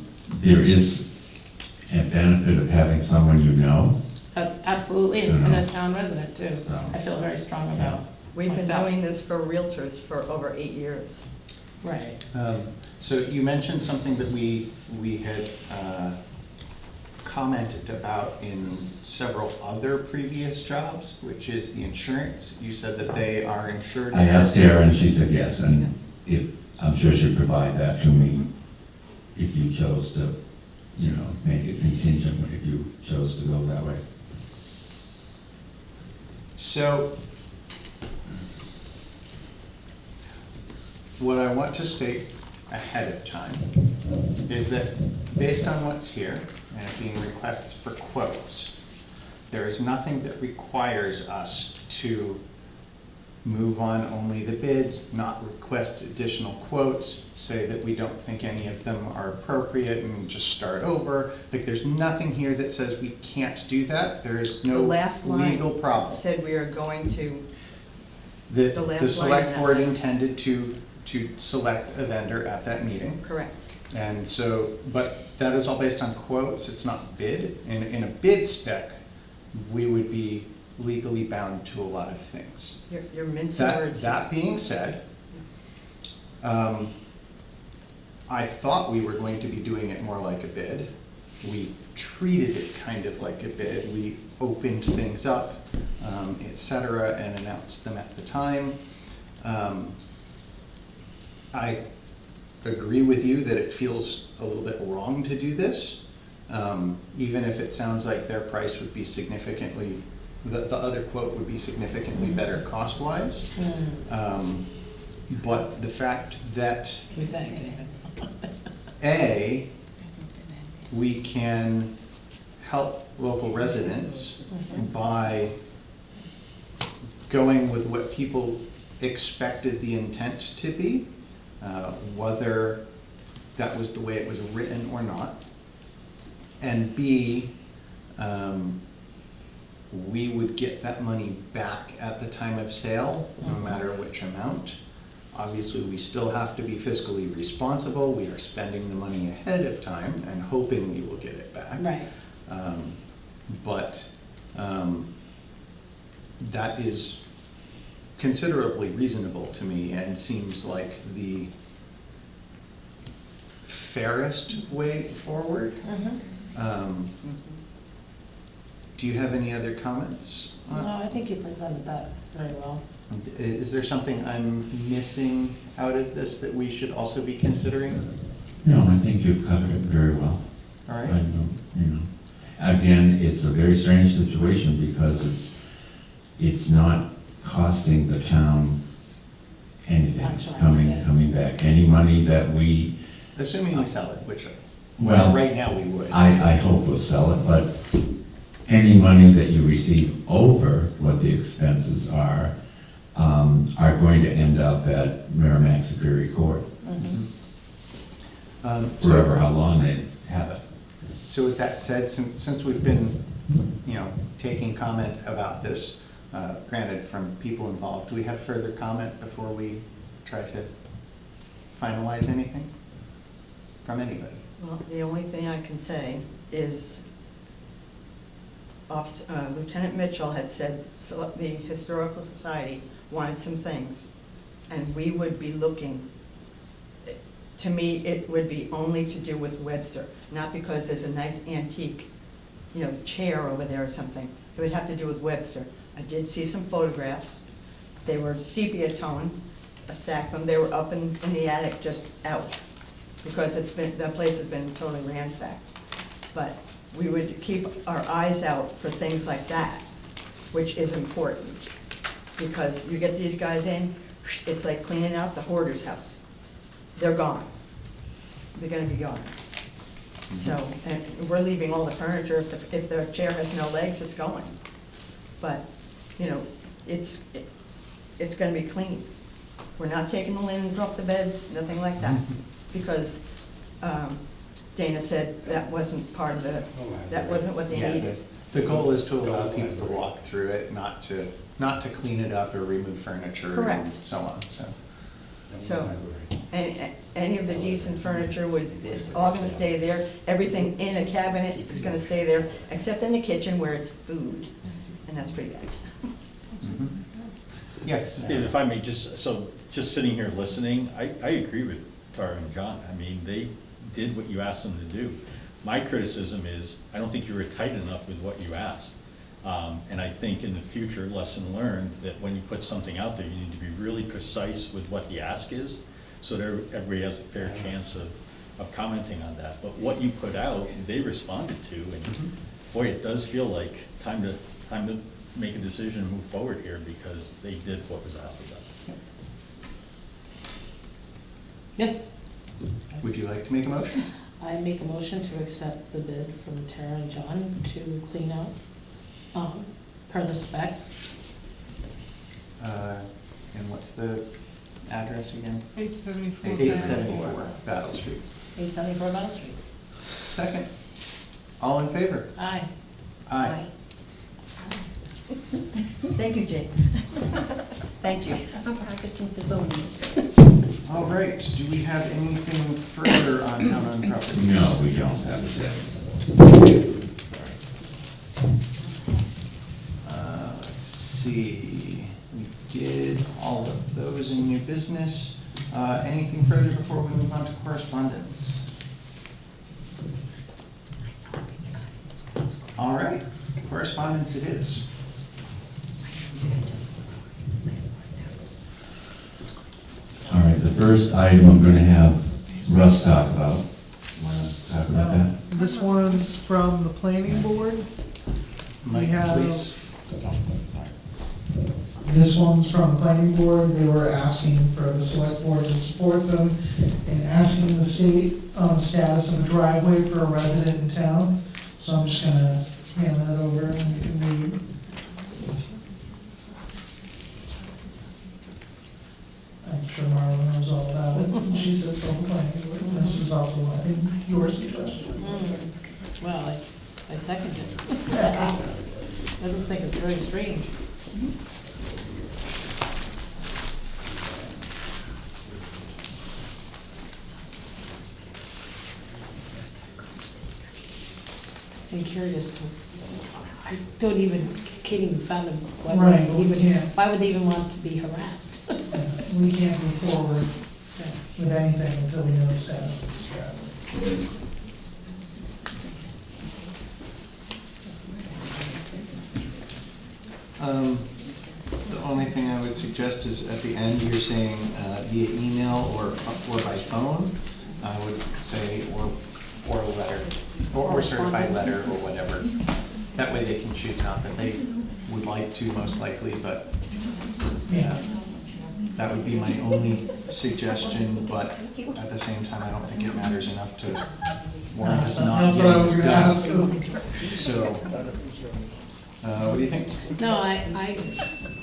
Speaker 2: There is a benefit of having someone you know.
Speaker 4: That's absolutely, and a town resident too,
Speaker 2: So.
Speaker 4: I feel very strong about.
Speaker 10: We've been
Speaker 4: myself.
Speaker 10: doing this for realtors for over 8 years.
Speaker 4: Right.
Speaker 3: So you mentioned something that we had commented about in several other previous jobs, which is the insurance. You said that they are insured.
Speaker 2: I asked Sarah and she said yes, and I'm sure she'd provide that to me if you chose to, you know, make it contingent, if you chose to go that way.
Speaker 3: So, what I want to state ahead of time is that based on what's here, and it being requests for quotes, there is nothing that requires us to move on only the bids, not request additional quotes, say that we don't think any of them are appropriate and just start over. Like, there's nothing here that says we can't do that. There is
Speaker 10: The
Speaker 3: no
Speaker 10: last line
Speaker 3: legal problem.
Speaker 10: said we are going to,
Speaker 3: The
Speaker 10: The last line
Speaker 3: the
Speaker 10: in
Speaker 3: select
Speaker 10: that
Speaker 3: board
Speaker 10: letter.
Speaker 3: intended to select a vendor at that meeting.
Speaker 10: correct.
Speaker 3: And so, but that is all based on quotes, it's not bid. In a bid spec, we would be legally bound to a lot of things.
Speaker 10: You're mincing words.
Speaker 3: That being said, I thought we were going to be doing it more like a bid. We treated it kind of like a bid. We opened things up, et cetera, and announced them at the time. I agree with you that it feels a little bit wrong to do this, even if it sounds like their price would be significantly, the other quote would be significantly better cost-wise. But the fact that,
Speaker 4: We think.
Speaker 3: A, we can help local residents by going with what people expected the intent to be, whether that was the way it was written or not. And B, we would get that money back at the time of sale, no matter which amount. Obviously, we still have to be fiscally responsible. We are spending the money ahead of time and hoping we will get it back.
Speaker 4: Right.
Speaker 3: But that is considerably reasonable to me and seems like the fairest way forward. Do you have any other comments?
Speaker 4: No, I think you presented that very well.
Speaker 3: Is there something I'm missing out of this that we should also be considering?
Speaker 2: No, I think you've covered it very well.
Speaker 3: All
Speaker 2: I
Speaker 3: right.
Speaker 2: don't, you know, again, it's a very strange situation because it's not costing the town anything. It's
Speaker 4: Actually,
Speaker 2: coming back. Any money that we,
Speaker 3: Assuming we sell it, which,
Speaker 2: well,
Speaker 3: right now we would.
Speaker 2: I hope we'll sell it, but any money that you receive over what the expenses are going to end up at Merrimack Superior Court, forever, how long they have it.
Speaker 3: So with that said, since we've been, taking comment about this, granted from people involved, do we have further comment before we try to finalize anything from anybody?
Speaker 10: Well, the only thing I can say is Lieutenant Mitchell had said the Historical Society wanted some things, and we would be looking, to me, it would be only to do with Webster, not because there's a nice antique, chair over there or something. It would have to do with Webster. I did see some photographs. They were sepia tone, a stack of them. They were up in the attic, just out, because the place has been totally ransacked. But we would keep our eyes out for things like that, which is important. Because you get these guys in, it's like cleaning out the hoarder's house. They're gone. They're gonna be gone. So, and we're leaving all the furniture, if the chair has no legs, it's going. But, it's gonna be clean. We're not taking the linens off the beds, nothing like that. Because Dana said that wasn't part of that wasn't what they
Speaker 3: Yeah,
Speaker 10: needed.
Speaker 3: the goal is to allow people to walk through it, not to clean it up or remove furniture and
Speaker 10: Correct.
Speaker 3: so on, so.
Speaker 10: So, and any of the decent furniture it's all gonna stay there. Everything in a cabinet is gonna stay there, except in the kitchen where it's food, and that's pretty bad.
Speaker 3: Yes.
Speaker 5: David, if I may, just sitting here listening, I agree with Tara and John. I mean, they did what you asked them to do. My criticism is, I don't think you were tight enough with what you asked. And I think in the future, lesson learned, that when you put something out there, you need to be really precise with what the ask is, so that everybody has a fair chance of commenting on that. But what you put out, they responded to, and boy, it does feel like time to make a decision and move forward here, because they did what was asked of them.
Speaker 4: Yeah,
Speaker 3: Would you like to make a motion?
Speaker 4: I make a motion to accept the bid from Tara and John to clean out, per the spec.
Speaker 3: And what's the address again?
Speaker 6: 874.
Speaker 3: 874 Battle Street.
Speaker 4: 874 Battle Street.
Speaker 3: Second. All in favor?
Speaker 4: Aye.
Speaker 3: Aye.
Speaker 10: Thank you, Jake. Thank you.
Speaker 12: I'm practicing for zoning.
Speaker 3: All right, do we have anything further on town-owned properties?
Speaker 2: No, we don't have that.
Speaker 3: Let's see, we did all of those in new business. Anything further before we move on to correspondence? All right, correspondence it is.
Speaker 2: All right, the first item I'm gonna have Russ talk about. Wanna talk about that?
Speaker 7: This one's from the planning board.
Speaker 3: Mike,
Speaker 7: have-
Speaker 3: please.
Speaker 7: This one's from the planning board. They were asking for the select board to support them in asking the state on the status of a driveway for a resident in town. So I'm just gonna hand that over and you can read. I'm sure Marla knows all about it. She sits on the planning board. This was also, I think, your suggestion.
Speaker 4: Well, I second it. I just think it's very strange. I'm curious to, I don't even, can't even fathom why
Speaker 7: Right,
Speaker 4: would
Speaker 7: we
Speaker 4: they even,
Speaker 7: can't.
Speaker 4: why would they even want to be harassed?
Speaker 7: We can't move forward with anything until we know the status of this driveway.
Speaker 3: The only thing I would suggest is at the end, you're saying via email or by phone. I would say, or a letter, or certified letter, or whatever. That way they can choose, not that they would like to, most likely, but that would be my only suggestion, but at the same time, I don't think it matters enough to warrant us not
Speaker 7: That's what I
Speaker 3: getting
Speaker 7: was
Speaker 3: this
Speaker 7: gonna ask.
Speaker 3: done. So, what do you think?
Speaker 4: No,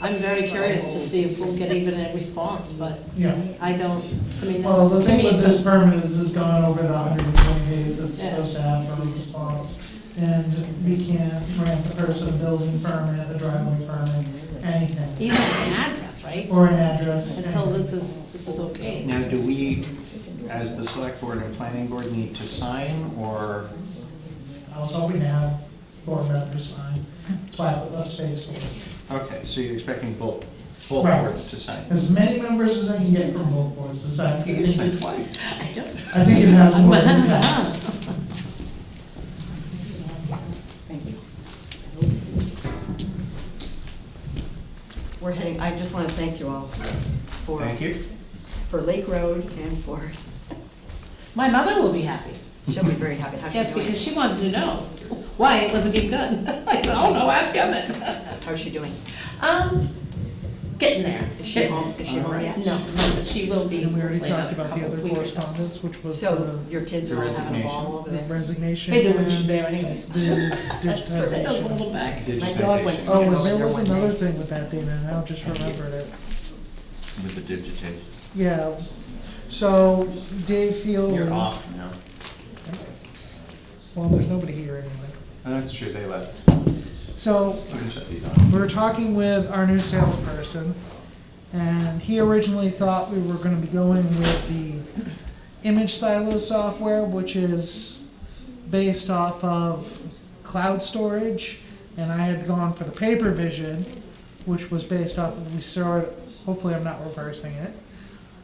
Speaker 4: I'm very curious to see if we'll get even a response, but
Speaker 7: Yeah.
Speaker 4: I don't, I mean,
Speaker 7: Well, the
Speaker 4: that's, to
Speaker 7: thing
Speaker 4: me,
Speaker 7: with this permit is it's gone over the 120 days that's
Speaker 4: Yeah.
Speaker 7: supposed to have for a response. And we can't grant the person a building permit, a driveway permit, anything,
Speaker 4: even an address, right?
Speaker 7: or an address.
Speaker 4: Until
Speaker 7: anything.
Speaker 4: this is okay.
Speaker 3: Now, do we, as the select board and planning board, need to sign, or?
Speaker 7: I was hoping to have board members sign, that's why I put less space for it.
Speaker 3: Okay, so you're expecting both
Speaker 7: Right.
Speaker 3: boards to sign?
Speaker 7: As many members as I can get from both boards to sign.
Speaker 3: You can sign twice.
Speaker 4: I don't.
Speaker 7: I think it has more than that.
Speaker 10: We're heading, I just want to thank you all for,
Speaker 3: Thank you.
Speaker 10: for Lake Road and for,
Speaker 4: My mother will be happy.
Speaker 10: she'll be very happy. How's she
Speaker 4: Yes,
Speaker 10: doing?
Speaker 4: because she wanted to know why it wasn't being done. I said, oh no, ask Emmett.
Speaker 10: How's she doing?
Speaker 4: Getting there.
Speaker 10: Is she home, is she home yet?
Speaker 4: No, but she will be.
Speaker 7: And we already
Speaker 4: hopefully in
Speaker 7: talked about the
Speaker 4: couple
Speaker 7: other
Speaker 4: weeks or so.
Speaker 7: correspondence, which was
Speaker 10: So your kids are all having a ball over
Speaker 7: the
Speaker 10: there?
Speaker 7: resignation
Speaker 4: They do when she's
Speaker 7: and
Speaker 4: there anyways.
Speaker 7: the
Speaker 10: That's true.
Speaker 4: It doesn't
Speaker 7: digitization.
Speaker 4: hold them back.
Speaker 10: My dog went
Speaker 3: Digitization.
Speaker 10: swimming
Speaker 7: Oh,
Speaker 10: over
Speaker 7: and there
Speaker 10: there
Speaker 7: was
Speaker 10: one
Speaker 7: another
Speaker 10: day.
Speaker 7: thing with that, Dana, and I just remembered it.
Speaker 8: With the digitation.
Speaker 7: Yeah, so Dave Field.
Speaker 8: You're off now.
Speaker 7: Well, there's nobody here anyway.
Speaker 3: Oh, that's true, they left.
Speaker 7: So,
Speaker 3: You can shut these off.
Speaker 7: we were talking with our new salesperson, and he originally thought we were gonna be going with the image silo software, which is based off of cloud storage, and I had gone for the paper vision, which was based off of, we stored, hopefully I'm not reversing it,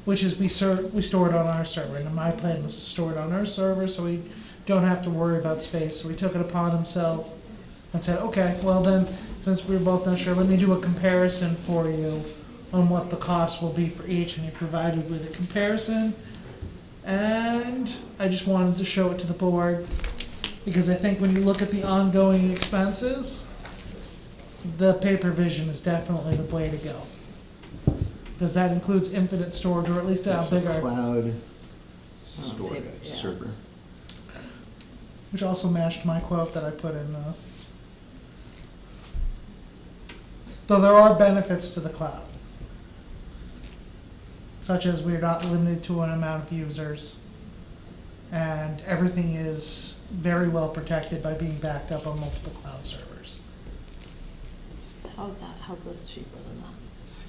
Speaker 7: which is we store it on our server, and my plan was to store it on our server, so we don't have to worry about space, so he took it upon himself and said, okay, well then, since we were both not sure, let me do a comparison for you on what the cost will be for each, and he provided with a comparison. And I just wanted to show it to the board, because I think when you look at the ongoing expenses, the paper vision is definitely the way to go. Because that includes infinite storage, or at least how big our,
Speaker 3: Cloud
Speaker 4: paper,
Speaker 3: storage
Speaker 4: yeah.
Speaker 3: server.
Speaker 7: which also matched my quote that I put in the. Though there are benefits to the cloud. Such as we're not limited to an amount of users. And everything is very well protected by being backed up on multiple cloud servers.
Speaker 4: How's that, how's this cheaper than that?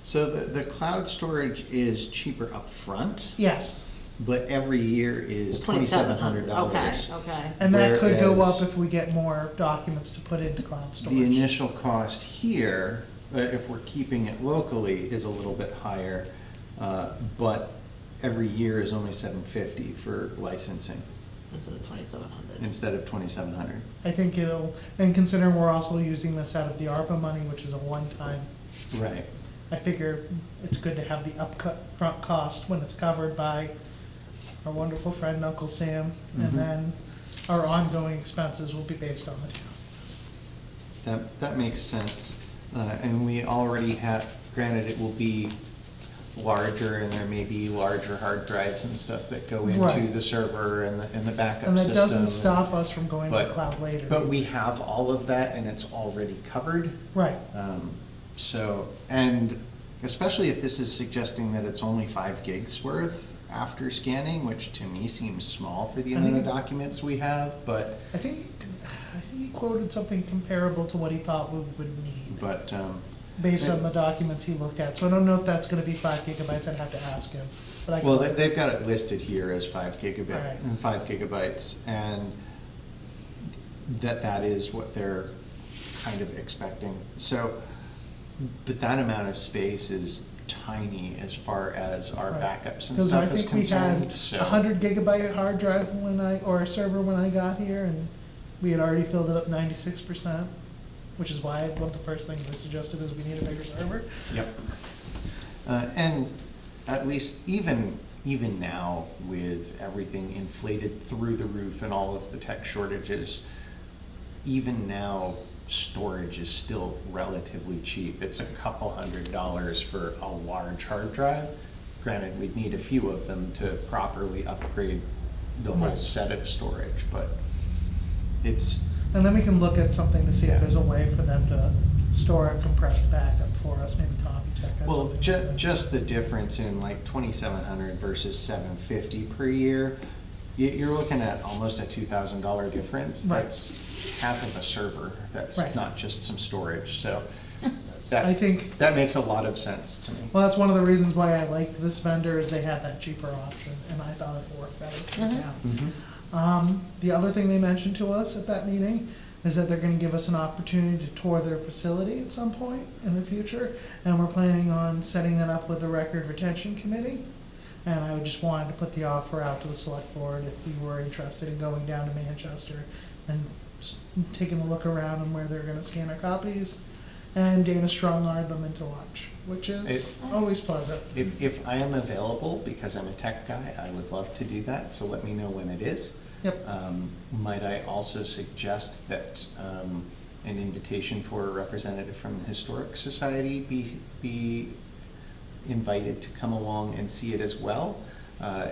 Speaker 3: So the cloud storage is cheaper upfront,
Speaker 7: Yes,
Speaker 3: but every year is $2,700.
Speaker 4: Okay.
Speaker 7: and that could go
Speaker 3: Whereas-
Speaker 7: up if we get more documents to put into cloud storage.
Speaker 3: The initial cost here, if we're keeping it locally, is a little bit higher, but every year is only $750 for licensing
Speaker 4: Instead of 2,700.
Speaker 3: instead of $2,700.
Speaker 7: I think it'll, and considering we're also using this out of the ARPA money, which is a one-time,
Speaker 3: Right.
Speaker 7: I figure it's good to have the upfront cost when it's covered by our wonderful friend Uncle Sam, and then our ongoing expenses will be based on the town.
Speaker 3: That makes sense. And we already have, granted, it will be larger, and there may be larger hard drives and stuff that go into
Speaker 7: Right.
Speaker 3: the server and the backup
Speaker 7: And
Speaker 3: system.
Speaker 7: that doesn't stop us from going to the
Speaker 3: But-
Speaker 7: cloud later.
Speaker 3: But we have all of that, and it's already covered.
Speaker 7: Right,
Speaker 3: So, and especially if this is suggesting that it's only 5 gigs worth after scanning, which to me seems small for the
Speaker 7: I
Speaker 3: amount of
Speaker 7: think-
Speaker 3: documents we have, but,
Speaker 7: I think he quoted something comparable to what he thought we would need,
Speaker 3: but,
Speaker 7: based on the documents he looked at. So I don't know if that's gonna be 5 gigabytes, I'd have to ask him, but I.
Speaker 3: well,
Speaker 7: can-
Speaker 3: they've got it listed here as 5
Speaker 7: Alright.
Speaker 3: 5 gigabytes, and that is what they're kind of expecting. So, but that amount of space is tiny as far as our
Speaker 7: Right.
Speaker 3: backups and
Speaker 7: Because I
Speaker 3: stuff is
Speaker 7: think we
Speaker 3: concerned,
Speaker 7: had
Speaker 3: so.
Speaker 7: a 100 gigabyte hard drive or a server when I got here, and we had already filled it up 96%, which is why one of the first things I suggested is we need a bigger server.
Speaker 3: Yep. And at least even now, with everything inflated through the roof and all of the tech shortages, even now, storage is still relatively cheap. It's a couple $100 for a large hard drive. Granted, we'd need a few of them to properly upgrade the whole
Speaker 7: Right.
Speaker 3: set of storage, but it's,
Speaker 7: And then we can look at something to see
Speaker 3: Yeah.
Speaker 7: if there's a way for them to store a compressed backup for us, maybe Computech has
Speaker 3: well,
Speaker 7: something. like that.
Speaker 3: just the difference in like 2,700 versus 750 per year, you're looking at almost a $2,000 difference.
Speaker 7: Right.
Speaker 3: That's half of a server, that's
Speaker 7: Right.
Speaker 3: not just some storage, so
Speaker 7: I
Speaker 3: that,
Speaker 7: think,
Speaker 3: that makes a lot of sense to me.
Speaker 7: well, that's one of the reasons why I liked this vendor, is they had that cheaper option, and I thought it worked better for the town. The other thing they mentioned to us at that meeting is that they're gonna give us an opportunity to tour their facility at some point in the future, and we're planning on setting that up with the Record Retention Committee. And I just wanted to put the offer out to the select board if you were interested in going down to Manchester and taking a look around and where they're gonna scan our copies. And Dana strong-armed them into lunch, which is always pleasant.
Speaker 3: If I am available, because I'm a tech guy, I would love to do that, so let me know when it is.
Speaker 7: Yep.
Speaker 3: Might I also suggest that an invitation for a representative from the Historic Society be invited to come along and see it as well,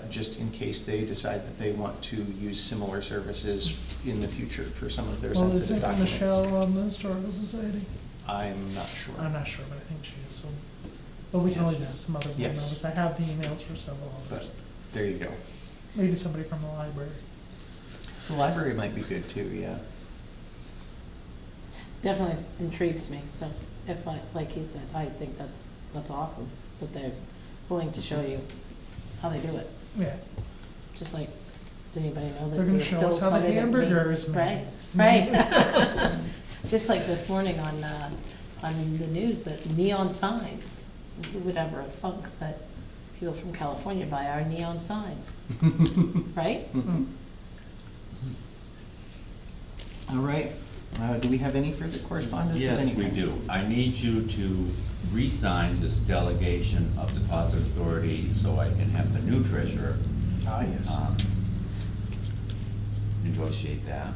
Speaker 3: just in case they decide that they want to use similar services in the future for some of their
Speaker 7: Well,
Speaker 3: sensitive
Speaker 7: isn't
Speaker 3: documents.
Speaker 7: Michelle on the Historical Society?
Speaker 3: I'm not sure.
Speaker 7: I'm not sure, but I think she is, so, but we can always ask some other board
Speaker 3: Yes.
Speaker 7: members. I have the emails for several
Speaker 3: But
Speaker 7: others.
Speaker 3: there you go.
Speaker 7: Maybe somebody from the library.
Speaker 3: The library might be good too, yeah.
Speaker 4: Definitely intrigues me, so if I, like he said, I think that's awesome, that they're willing to show you how they do it.
Speaker 7: Yeah.
Speaker 4: Just like, did anybody know that
Speaker 7: They're gonna
Speaker 4: there's
Speaker 7: show
Speaker 4: still
Speaker 7: us how the
Speaker 4: Sunday that meat-
Speaker 7: hamburger is made.
Speaker 4: Right, right. Just like this morning on the news, that neon signs, who would ever have thunk that people from California buy our neon signs, right?
Speaker 3: All right. Do we have any further correspondence of any
Speaker 8: Yes, we
Speaker 3: kind?
Speaker 8: do. I need you to re-sign this delegation of deposit authority so I can have the new treasurer
Speaker 3: Ah, yes.
Speaker 8: negotiate that.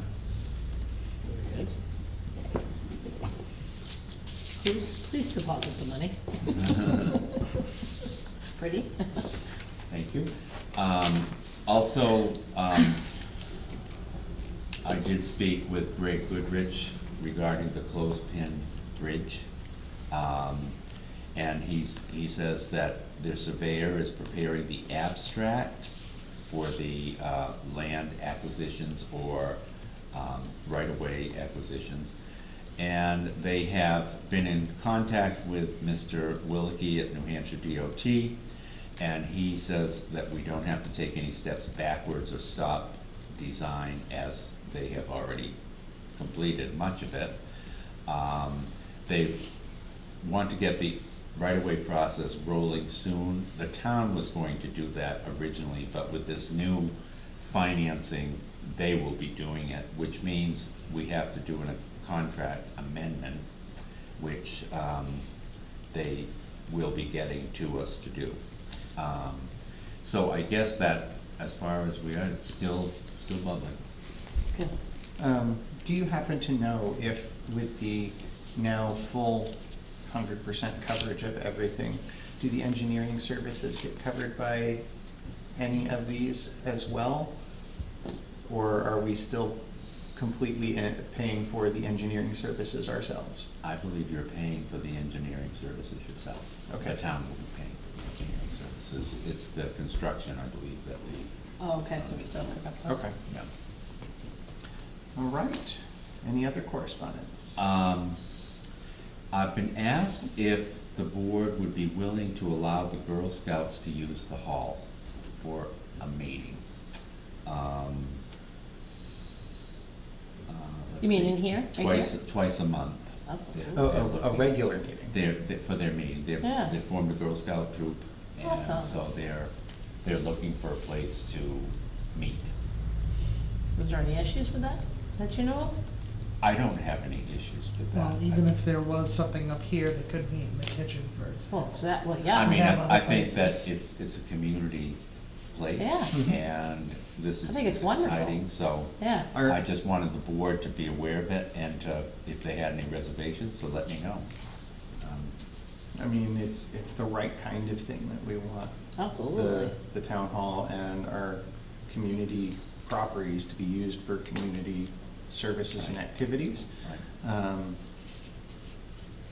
Speaker 4: Please deposit the money. Pretty?
Speaker 8: Thank you. Also, I did speak with Greg Goodrich regarding the clothespin bridge. And he says that their surveyor is preparing the abstract for the land acquisitions or right-of-way acquisitions. And they have been in contact with Mr. Wilkie at New Hampshire DOT, and he says that we don't have to take any steps backwards or stop design as they have already completed much of it. They want to get the right-of-way process rolling soon. The town was going to do that originally, but with this new financing, they will be doing it, which means we have to do a contract amendment, which they will be getting to us to do. So I guess that, as far as we are, it's still bubbling.
Speaker 4: Good.
Speaker 3: Do you happen to know if with the now full 100% coverage of everything, do the engineering services get covered by any of these as well? Or are we still completely paying for the engineering services ourselves?
Speaker 8: I believe you're paying for the engineering services yourself.
Speaker 3: Okay.
Speaker 8: The town will be paying for the engineering services. It's the construction, I believe, that the.
Speaker 4: Oh, okay, so we still pick up that.
Speaker 3: Okay.
Speaker 8: Yeah.
Speaker 3: All right. Any other correspondence?
Speaker 8: I've been asked if the board would be willing to allow the Girl Scouts to use the hall for a meeting. Let's
Speaker 4: You mean
Speaker 8: see,
Speaker 4: in here? Right here?
Speaker 8: Twice a month.
Speaker 4: Absolutely.
Speaker 3: A regular meeting?
Speaker 8: For their meeting.
Speaker 4: Yeah.
Speaker 8: They formed a Girl Scout troop.
Speaker 4: Awesome.
Speaker 8: And so they're looking for a place to meet.
Speaker 4: Was there any issues with that you know of?
Speaker 8: I don't have any issues with that.
Speaker 7: Well, even if there was something up here, they could meet in the kitchen, for example.
Speaker 4: Well, yeah.
Speaker 8: I mean,
Speaker 7: have other
Speaker 8: I think that
Speaker 7: places.
Speaker 8: it's a community place.
Speaker 4: Yeah.
Speaker 8: And this is
Speaker 4: I think it's wonderful.
Speaker 8: exciting, so.
Speaker 4: Yeah.
Speaker 8: I just wanted the board to be aware of it and to, if they had any reservations, to let me know.
Speaker 3: I mean, it's the right kind of thing that we want.
Speaker 4: Absolutely.
Speaker 3: The town hall and our community properties to be used for community services and activities.
Speaker 8: Right.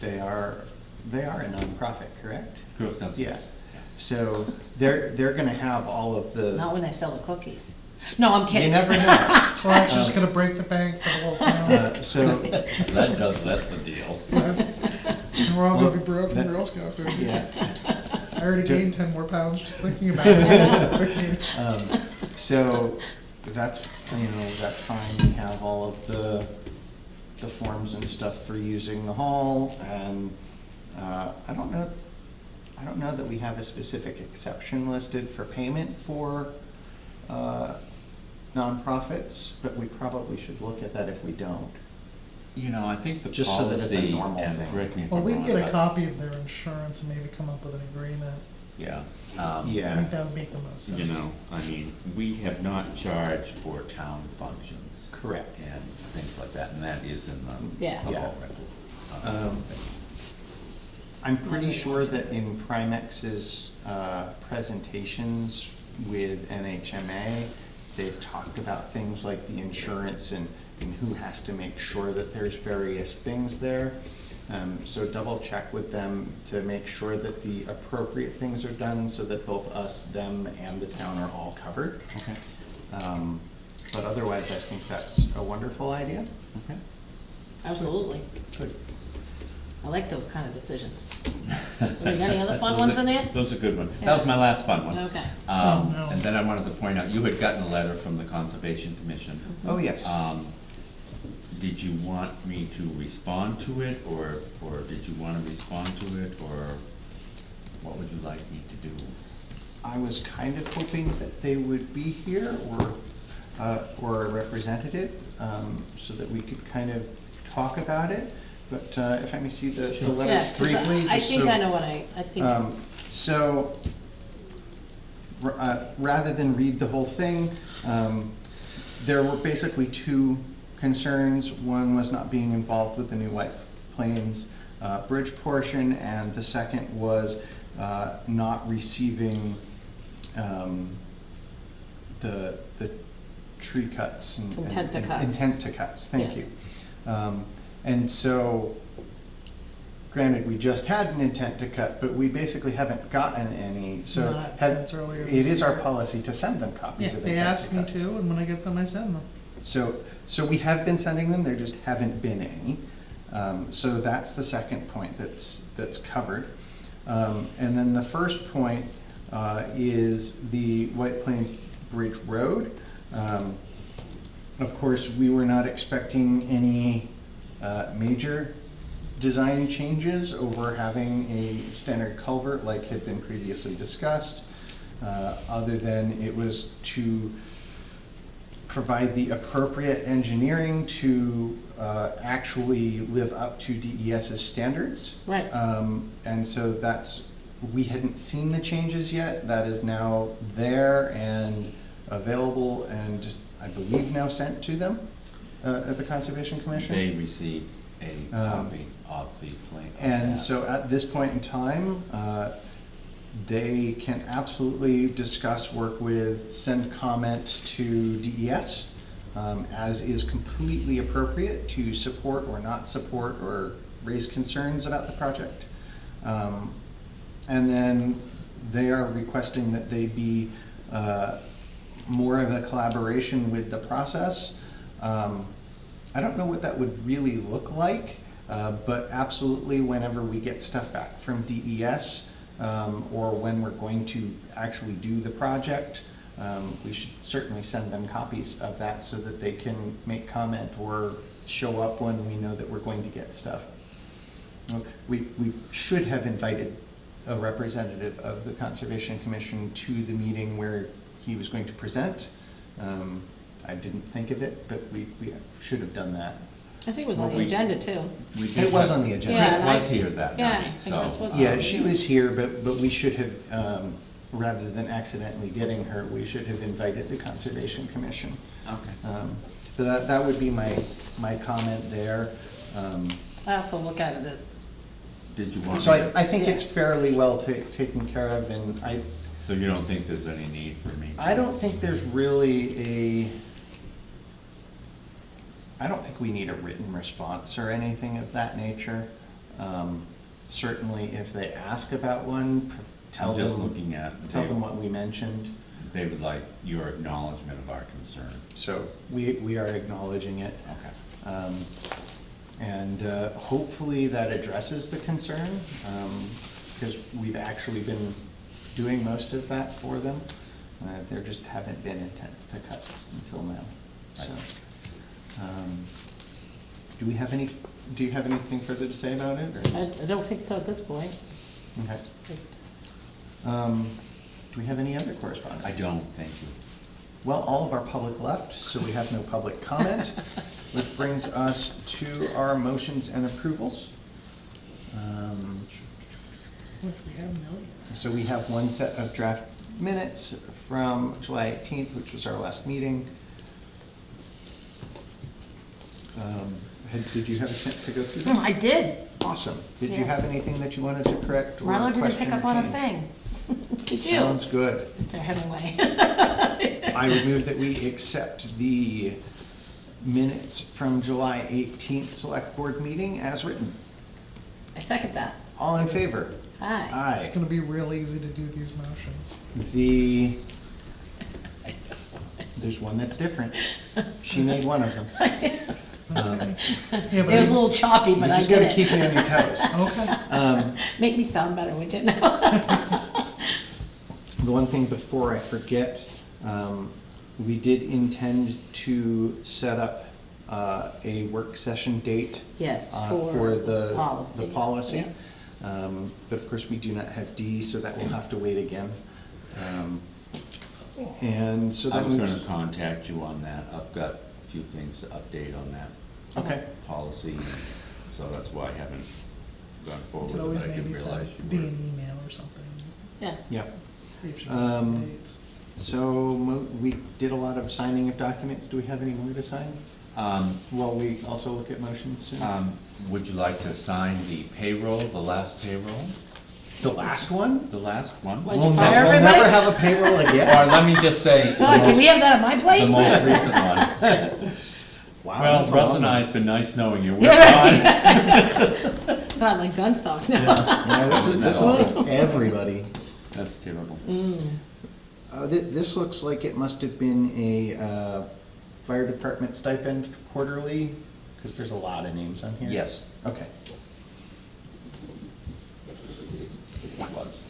Speaker 3: They are a nonprofit, correct?
Speaker 8: Girl Scouts.
Speaker 3: Yes. So they're gonna have all of the.
Speaker 4: Not when they sell the cookies. No, I'm
Speaker 3: You
Speaker 4: kidding.
Speaker 3: never know.
Speaker 7: So that's just gonna break the bank for the whole town.
Speaker 3: So,
Speaker 8: That's the deal.
Speaker 7: And we're all gonna be broke in Girl Scout cookies.
Speaker 3: yeah.
Speaker 7: I already gained 10 more pounds just thinking about it.
Speaker 3: So that's fine. We have all of the forms and stuff for using the hall, and I don't know that we have a specific exception listed for payment for nonprofits, but we probably should look at that if we don't.
Speaker 8: You know, I think the
Speaker 3: Just so that it's a
Speaker 8: policy,
Speaker 3: normal
Speaker 8: and
Speaker 3: thing.
Speaker 8: correct me if
Speaker 7: Well,
Speaker 8: I'm
Speaker 7: we
Speaker 8: wrong.
Speaker 7: can get a
Speaker 8: but-
Speaker 7: copy of their insurance and maybe come up with an agreement.
Speaker 8: Yeah.
Speaker 7: I
Speaker 3: Yeah.
Speaker 7: think that would make the most sense.
Speaker 8: You know, I mean, we have not charged for town functions.
Speaker 3: Correct.
Speaker 8: And things like that, and that is in the.
Speaker 4: Yeah.
Speaker 8: the
Speaker 3: Yeah.
Speaker 8: law record.
Speaker 3: I'm pretty sure that in Primex's presentations with NHMA, they've talked about things like the insurance and who has to make sure that there's various things there. So double check with them to make sure that the appropriate things are done so that both us, them, and the town are all covered.
Speaker 8: Okay.
Speaker 3: But otherwise, I think that's a wonderful idea.
Speaker 8: Okay.
Speaker 4: Absolutely.
Speaker 3: Good.
Speaker 4: I like those kind of decisions. Have you got any other fun ones in there?
Speaker 8: Those are good ones.
Speaker 4: Yeah.
Speaker 8: That was my last fun one.
Speaker 4: Okay.
Speaker 7: Oh, no.
Speaker 8: And then I wanted to point out, you had gotten a letter from the Conservation Commission.
Speaker 3: Oh, yes.
Speaker 8: Did you want me to respond to it, or did you want to respond to it, or what would you like me to do?
Speaker 3: I was kind of hoping that they would be here or a representative, so that we could kind of talk about it. But if I may see the
Speaker 4: Yeah,
Speaker 3: letter
Speaker 4: 'cause
Speaker 3: briefly,
Speaker 4: I
Speaker 3: just
Speaker 4: think
Speaker 3: so.
Speaker 4: I know what I think.
Speaker 3: So, rather than read the whole thing, there were basically two concerns. One was not being involved with the new White Plains bridge portion, and the second was not receiving the tree cuts.
Speaker 4: Intent to cuts.
Speaker 3: Intent to cuts, thank you.
Speaker 4: Yes.
Speaker 3: And so, granted, we just had an intent to cut, but we basically haven't gotten any, so.
Speaker 7: Not
Speaker 3: have-
Speaker 7: since earlier this
Speaker 3: It is our policy to send them copies
Speaker 7: Yeah,
Speaker 3: of
Speaker 7: they
Speaker 3: intent
Speaker 7: ask
Speaker 3: to
Speaker 7: me
Speaker 3: cuts.
Speaker 7: to, and when I get them, I send them.
Speaker 3: So we have been sending them, there just haven't been any. So that's the second point that's covered. And then the first point is the White Plains Bridge Road. Of course, we were not expecting any major design changes over having a standard culvert like had been previously discussed, other than it was to provide the appropriate engineering to actually live up to DES's standards.
Speaker 4: Right.
Speaker 3: And so that's, we hadn't seen the changes yet. That is now there and available and I believe now sent to them at the Conservation Commission.
Speaker 8: They received a copy of the plan.
Speaker 3: And so at this point in time, they can absolutely discuss, work with, send comment to DES, as is completely appropriate to support or not support or raise concerns about the project. And then they are requesting that they be more of a collaboration with the process. I don't know what that would really look like, but absolutely whenever we get stuff back from DES, or when we're going to actually do the project, we should certainly send them copies of that so that they can make comment or show up when we know that we're going to get stuff. We should have invited a representative of the Conservation Commission to the meeting where he was going to present. I didn't think of it, but we should have done that.
Speaker 4: I think it was on
Speaker 8: Well,
Speaker 4: the agenda too.
Speaker 8: We did
Speaker 3: It was
Speaker 8: have-
Speaker 3: on the agenda.
Speaker 4: Yeah,
Speaker 8: Chris
Speaker 4: and I-
Speaker 8: was here that
Speaker 4: Yeah, I
Speaker 8: night,
Speaker 4: think Chris
Speaker 8: so.
Speaker 4: was.
Speaker 3: Yeah, she was here, but we should have, rather than accidentally getting her, we should have invited the Conservation Commission.
Speaker 8: Okay.
Speaker 3: So that would be my comment there.
Speaker 4: I also look at it as,
Speaker 8: Did you want?
Speaker 3: So
Speaker 8: me to-
Speaker 3: I think it's
Speaker 4: Yeah.
Speaker 3: fairly well taken care of, and
Speaker 8: So you don't think there's any need for me?
Speaker 3: I don't think there's really I don't think we need a written response or anything of that nature. Certainly if they ask about one, tell
Speaker 8: I'm just
Speaker 3: them,
Speaker 8: looking at,
Speaker 3: tell them what we mentioned.
Speaker 8: they would like your acknowledgement of our concern.
Speaker 3: So we are acknowledging it.
Speaker 8: Okay.
Speaker 3: And hopefully that addresses the concern, because we've actually been doing most of that for them. There just haven't been intent to cuts until now, so. Do you have anything further to say about it, or?
Speaker 4: I don't think so at this point.
Speaker 3: Okay. Do we have any other correspondence?
Speaker 8: I don't, thank you.
Speaker 3: Well, all of our public left, so we have no public comment, which brings us to our motions and approvals.
Speaker 7: What, do we have a million?
Speaker 3: So we have one set of draft minutes from July 18th, which was our last meeting. Did you have a chance to go through them?
Speaker 4: I did.
Speaker 3: Awesome. Did you
Speaker 4: Yeah.
Speaker 3: have anything that you wanted to correct or
Speaker 4: Marlo didn't
Speaker 3: question
Speaker 4: pick
Speaker 3: or
Speaker 4: up on a
Speaker 3: change?
Speaker 4: thing. Did you?
Speaker 3: Sounds good.
Speaker 4: Mr. Hemingway.
Speaker 3: I would move that we accept the minutes from July 18th Select Board meeting as written.
Speaker 4: I second that.
Speaker 3: All in favor?
Speaker 4: Hi.
Speaker 7: It's
Speaker 3: Aye.
Speaker 7: gonna be real easy to do these motions.
Speaker 3: There's one that's different. She made one of them.
Speaker 7: Yeah,
Speaker 4: It was a little choppy,
Speaker 3: You
Speaker 4: but I
Speaker 3: just gotta
Speaker 4: did
Speaker 3: keep
Speaker 4: it.
Speaker 3: me on your toes.
Speaker 7: Okay.
Speaker 4: Make me sound better, would you?
Speaker 3: The one thing before I forget, we did intend to set up a work session date.
Speaker 4: Yes,
Speaker 3: for
Speaker 4: for
Speaker 3: the
Speaker 4: policy.
Speaker 3: The policy. But of course, we do not have D, so that will have to wait again. And so
Speaker 8: I
Speaker 3: that
Speaker 8: was
Speaker 3: moves.
Speaker 8: gonna contact you on that. I've got a few things to update on that
Speaker 3: Okay.
Speaker 8: policy, so that's why I haven't gone
Speaker 7: You
Speaker 8: forward
Speaker 7: could
Speaker 8: with
Speaker 7: always
Speaker 8: it. I didn't
Speaker 7: maybe
Speaker 8: realize
Speaker 7: send
Speaker 8: you
Speaker 7: Dee
Speaker 8: were.
Speaker 7: an email or something,
Speaker 4: Yeah.
Speaker 3: Yeah.
Speaker 7: see if she has some
Speaker 3: Um,
Speaker 7: dates.
Speaker 3: So we did a lot of signing of documents. Do we have any more to sign? Well, we also look at motions soon.
Speaker 8: Would you like to sign the payroll, the last payroll?
Speaker 3: The last one?
Speaker 8: The last one?
Speaker 4: What'd
Speaker 3: We'll
Speaker 4: you fire
Speaker 3: we'll
Speaker 4: everybody?
Speaker 3: never have a payroll
Speaker 8: Or
Speaker 3: again.
Speaker 8: let me just say, the
Speaker 4: God, can we
Speaker 8: most,
Speaker 4: have that at my place?
Speaker 8: the most recent one.
Speaker 3: Wow,
Speaker 8: Well,
Speaker 3: that's a
Speaker 8: Russ
Speaker 3: long
Speaker 8: and I,
Speaker 3: one.
Speaker 8: it's been nice knowing you. We're
Speaker 4: Yeah,
Speaker 8: gone.
Speaker 4: God, like Gunstock now.
Speaker 3: Yeah, this is like everybody.
Speaker 8: That's terrible.
Speaker 3: This looks like it must have been a fire department stipend quarterly, because there's a lot of names on here.
Speaker 8: Yes,
Speaker 3: Okay.
Speaker 8: it was.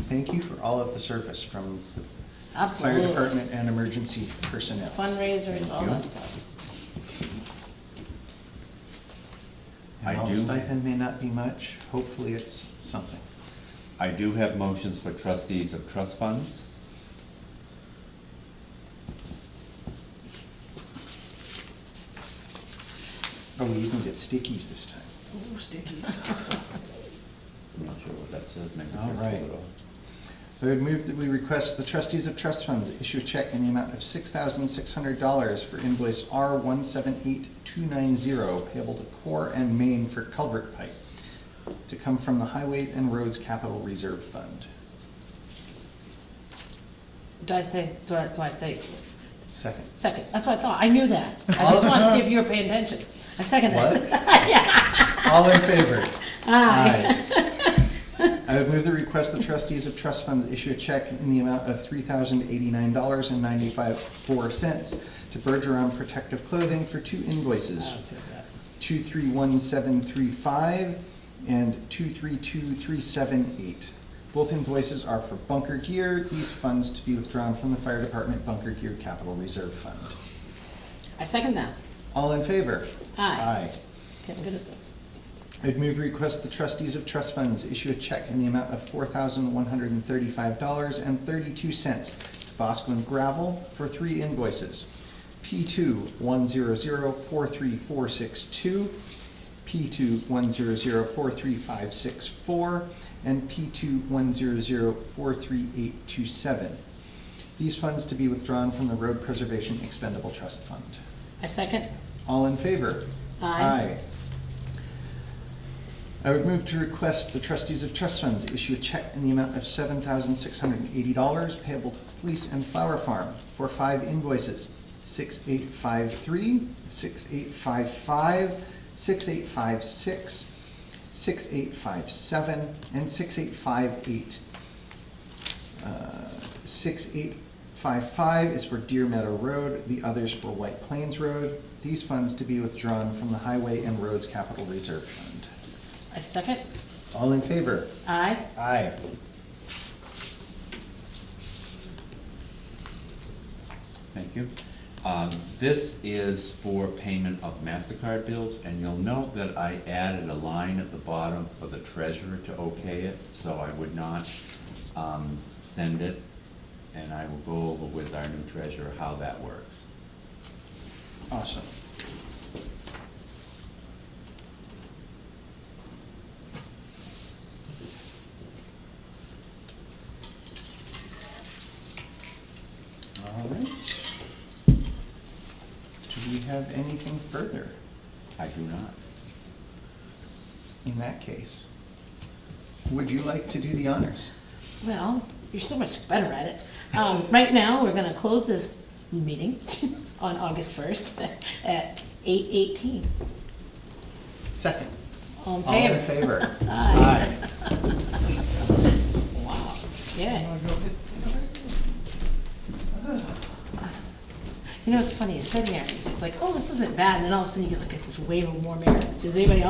Speaker 3: Thank you for all of the service from the fire
Speaker 4: Absolutely.
Speaker 3: department and emergency personnel.
Speaker 4: Fundraisers, all
Speaker 8: you.
Speaker 4: that stuff.
Speaker 8: I
Speaker 3: And while the
Speaker 8: do-
Speaker 3: stipend may not be much, hopefully it's something.
Speaker 8: I do have motions for trustees of trust funds.
Speaker 3: Oh, we even get stickies this time. Ooh, stickies.
Speaker 8: I'm not sure what that says, maybe.
Speaker 3: All
Speaker 8: just
Speaker 3: right.
Speaker 8: pull it off.
Speaker 3: I would move that we request the trustees of trust funds issue a check in the amount of $6,600 for invoice R178290 payable to Core and Main for culvert pipe to come from the Highways and Roads Capital Reserve Fund.
Speaker 4: Do I say
Speaker 3: Second.
Speaker 4: second? That's what I thought, I knew that. I just wanted to see if you were paying attention. I second
Speaker 3: What?
Speaker 4: that.
Speaker 3: All in favor?
Speaker 4: Aye.
Speaker 3: I would move the request the trustees of trust funds issue a check in the amount of $3,089.94 to Bergeron Protective Clothing for two invoices, 231735 and 232378. Both invoices are for bunker gear, these funds to be withdrawn from the fire department bunker gear capital reserve fund.
Speaker 4: I second that.
Speaker 3: All in favor?
Speaker 4: Aye. Getting good at this.
Speaker 3: I'd move to request the trustees of trust funds issue a check in the amount of $4,135.32 to Boscawen Gravel for three invoices. P2-100-43462, P2-100-43564, and P2-100-43827. These funds to be withdrawn from the Road Preservation Expendable Trust Fund.
Speaker 4: I second.
Speaker 3: All in favor?
Speaker 4: Aye.
Speaker 3: I would move to request the trustees of trust funds issue a check in the amount of $7,680 payable to Fleece and Flower Farm for five invoices, 6853, 6855, 6856, 6857, and 6858. 6855 is for Deer Meadow Road, the others for White Plains Road. These funds to be withdrawn from the Highway and Roads Capital Reserve Fund.
Speaker 4: I second.
Speaker 3: All in favor?
Speaker 4: Aye.
Speaker 3: Aye.
Speaker 8: Thank you. This is for payment of MasterCard bills, and you'll note that I added a line at the bottom for the treasurer to okay it, so I would not send it, and I will go over with our new treasurer how that works.
Speaker 3: Awesome. All right. Do we have anything further?
Speaker 8: I do not.
Speaker 3: In that case, would you like to do the honors?
Speaker 4: Well, you're so much better at it. Right now, we're gonna close this meeting on August 1st at 8:18.
Speaker 3: Second.
Speaker 4: All in
Speaker 3: All in
Speaker 4: favor?
Speaker 3: favor?
Speaker 4: Aye. Wow. Yeah. You know, it's funny, you're sitting there, it's like, oh, this isn't bad, and then all of a sudden you get like this wave of warm air. Does anybody else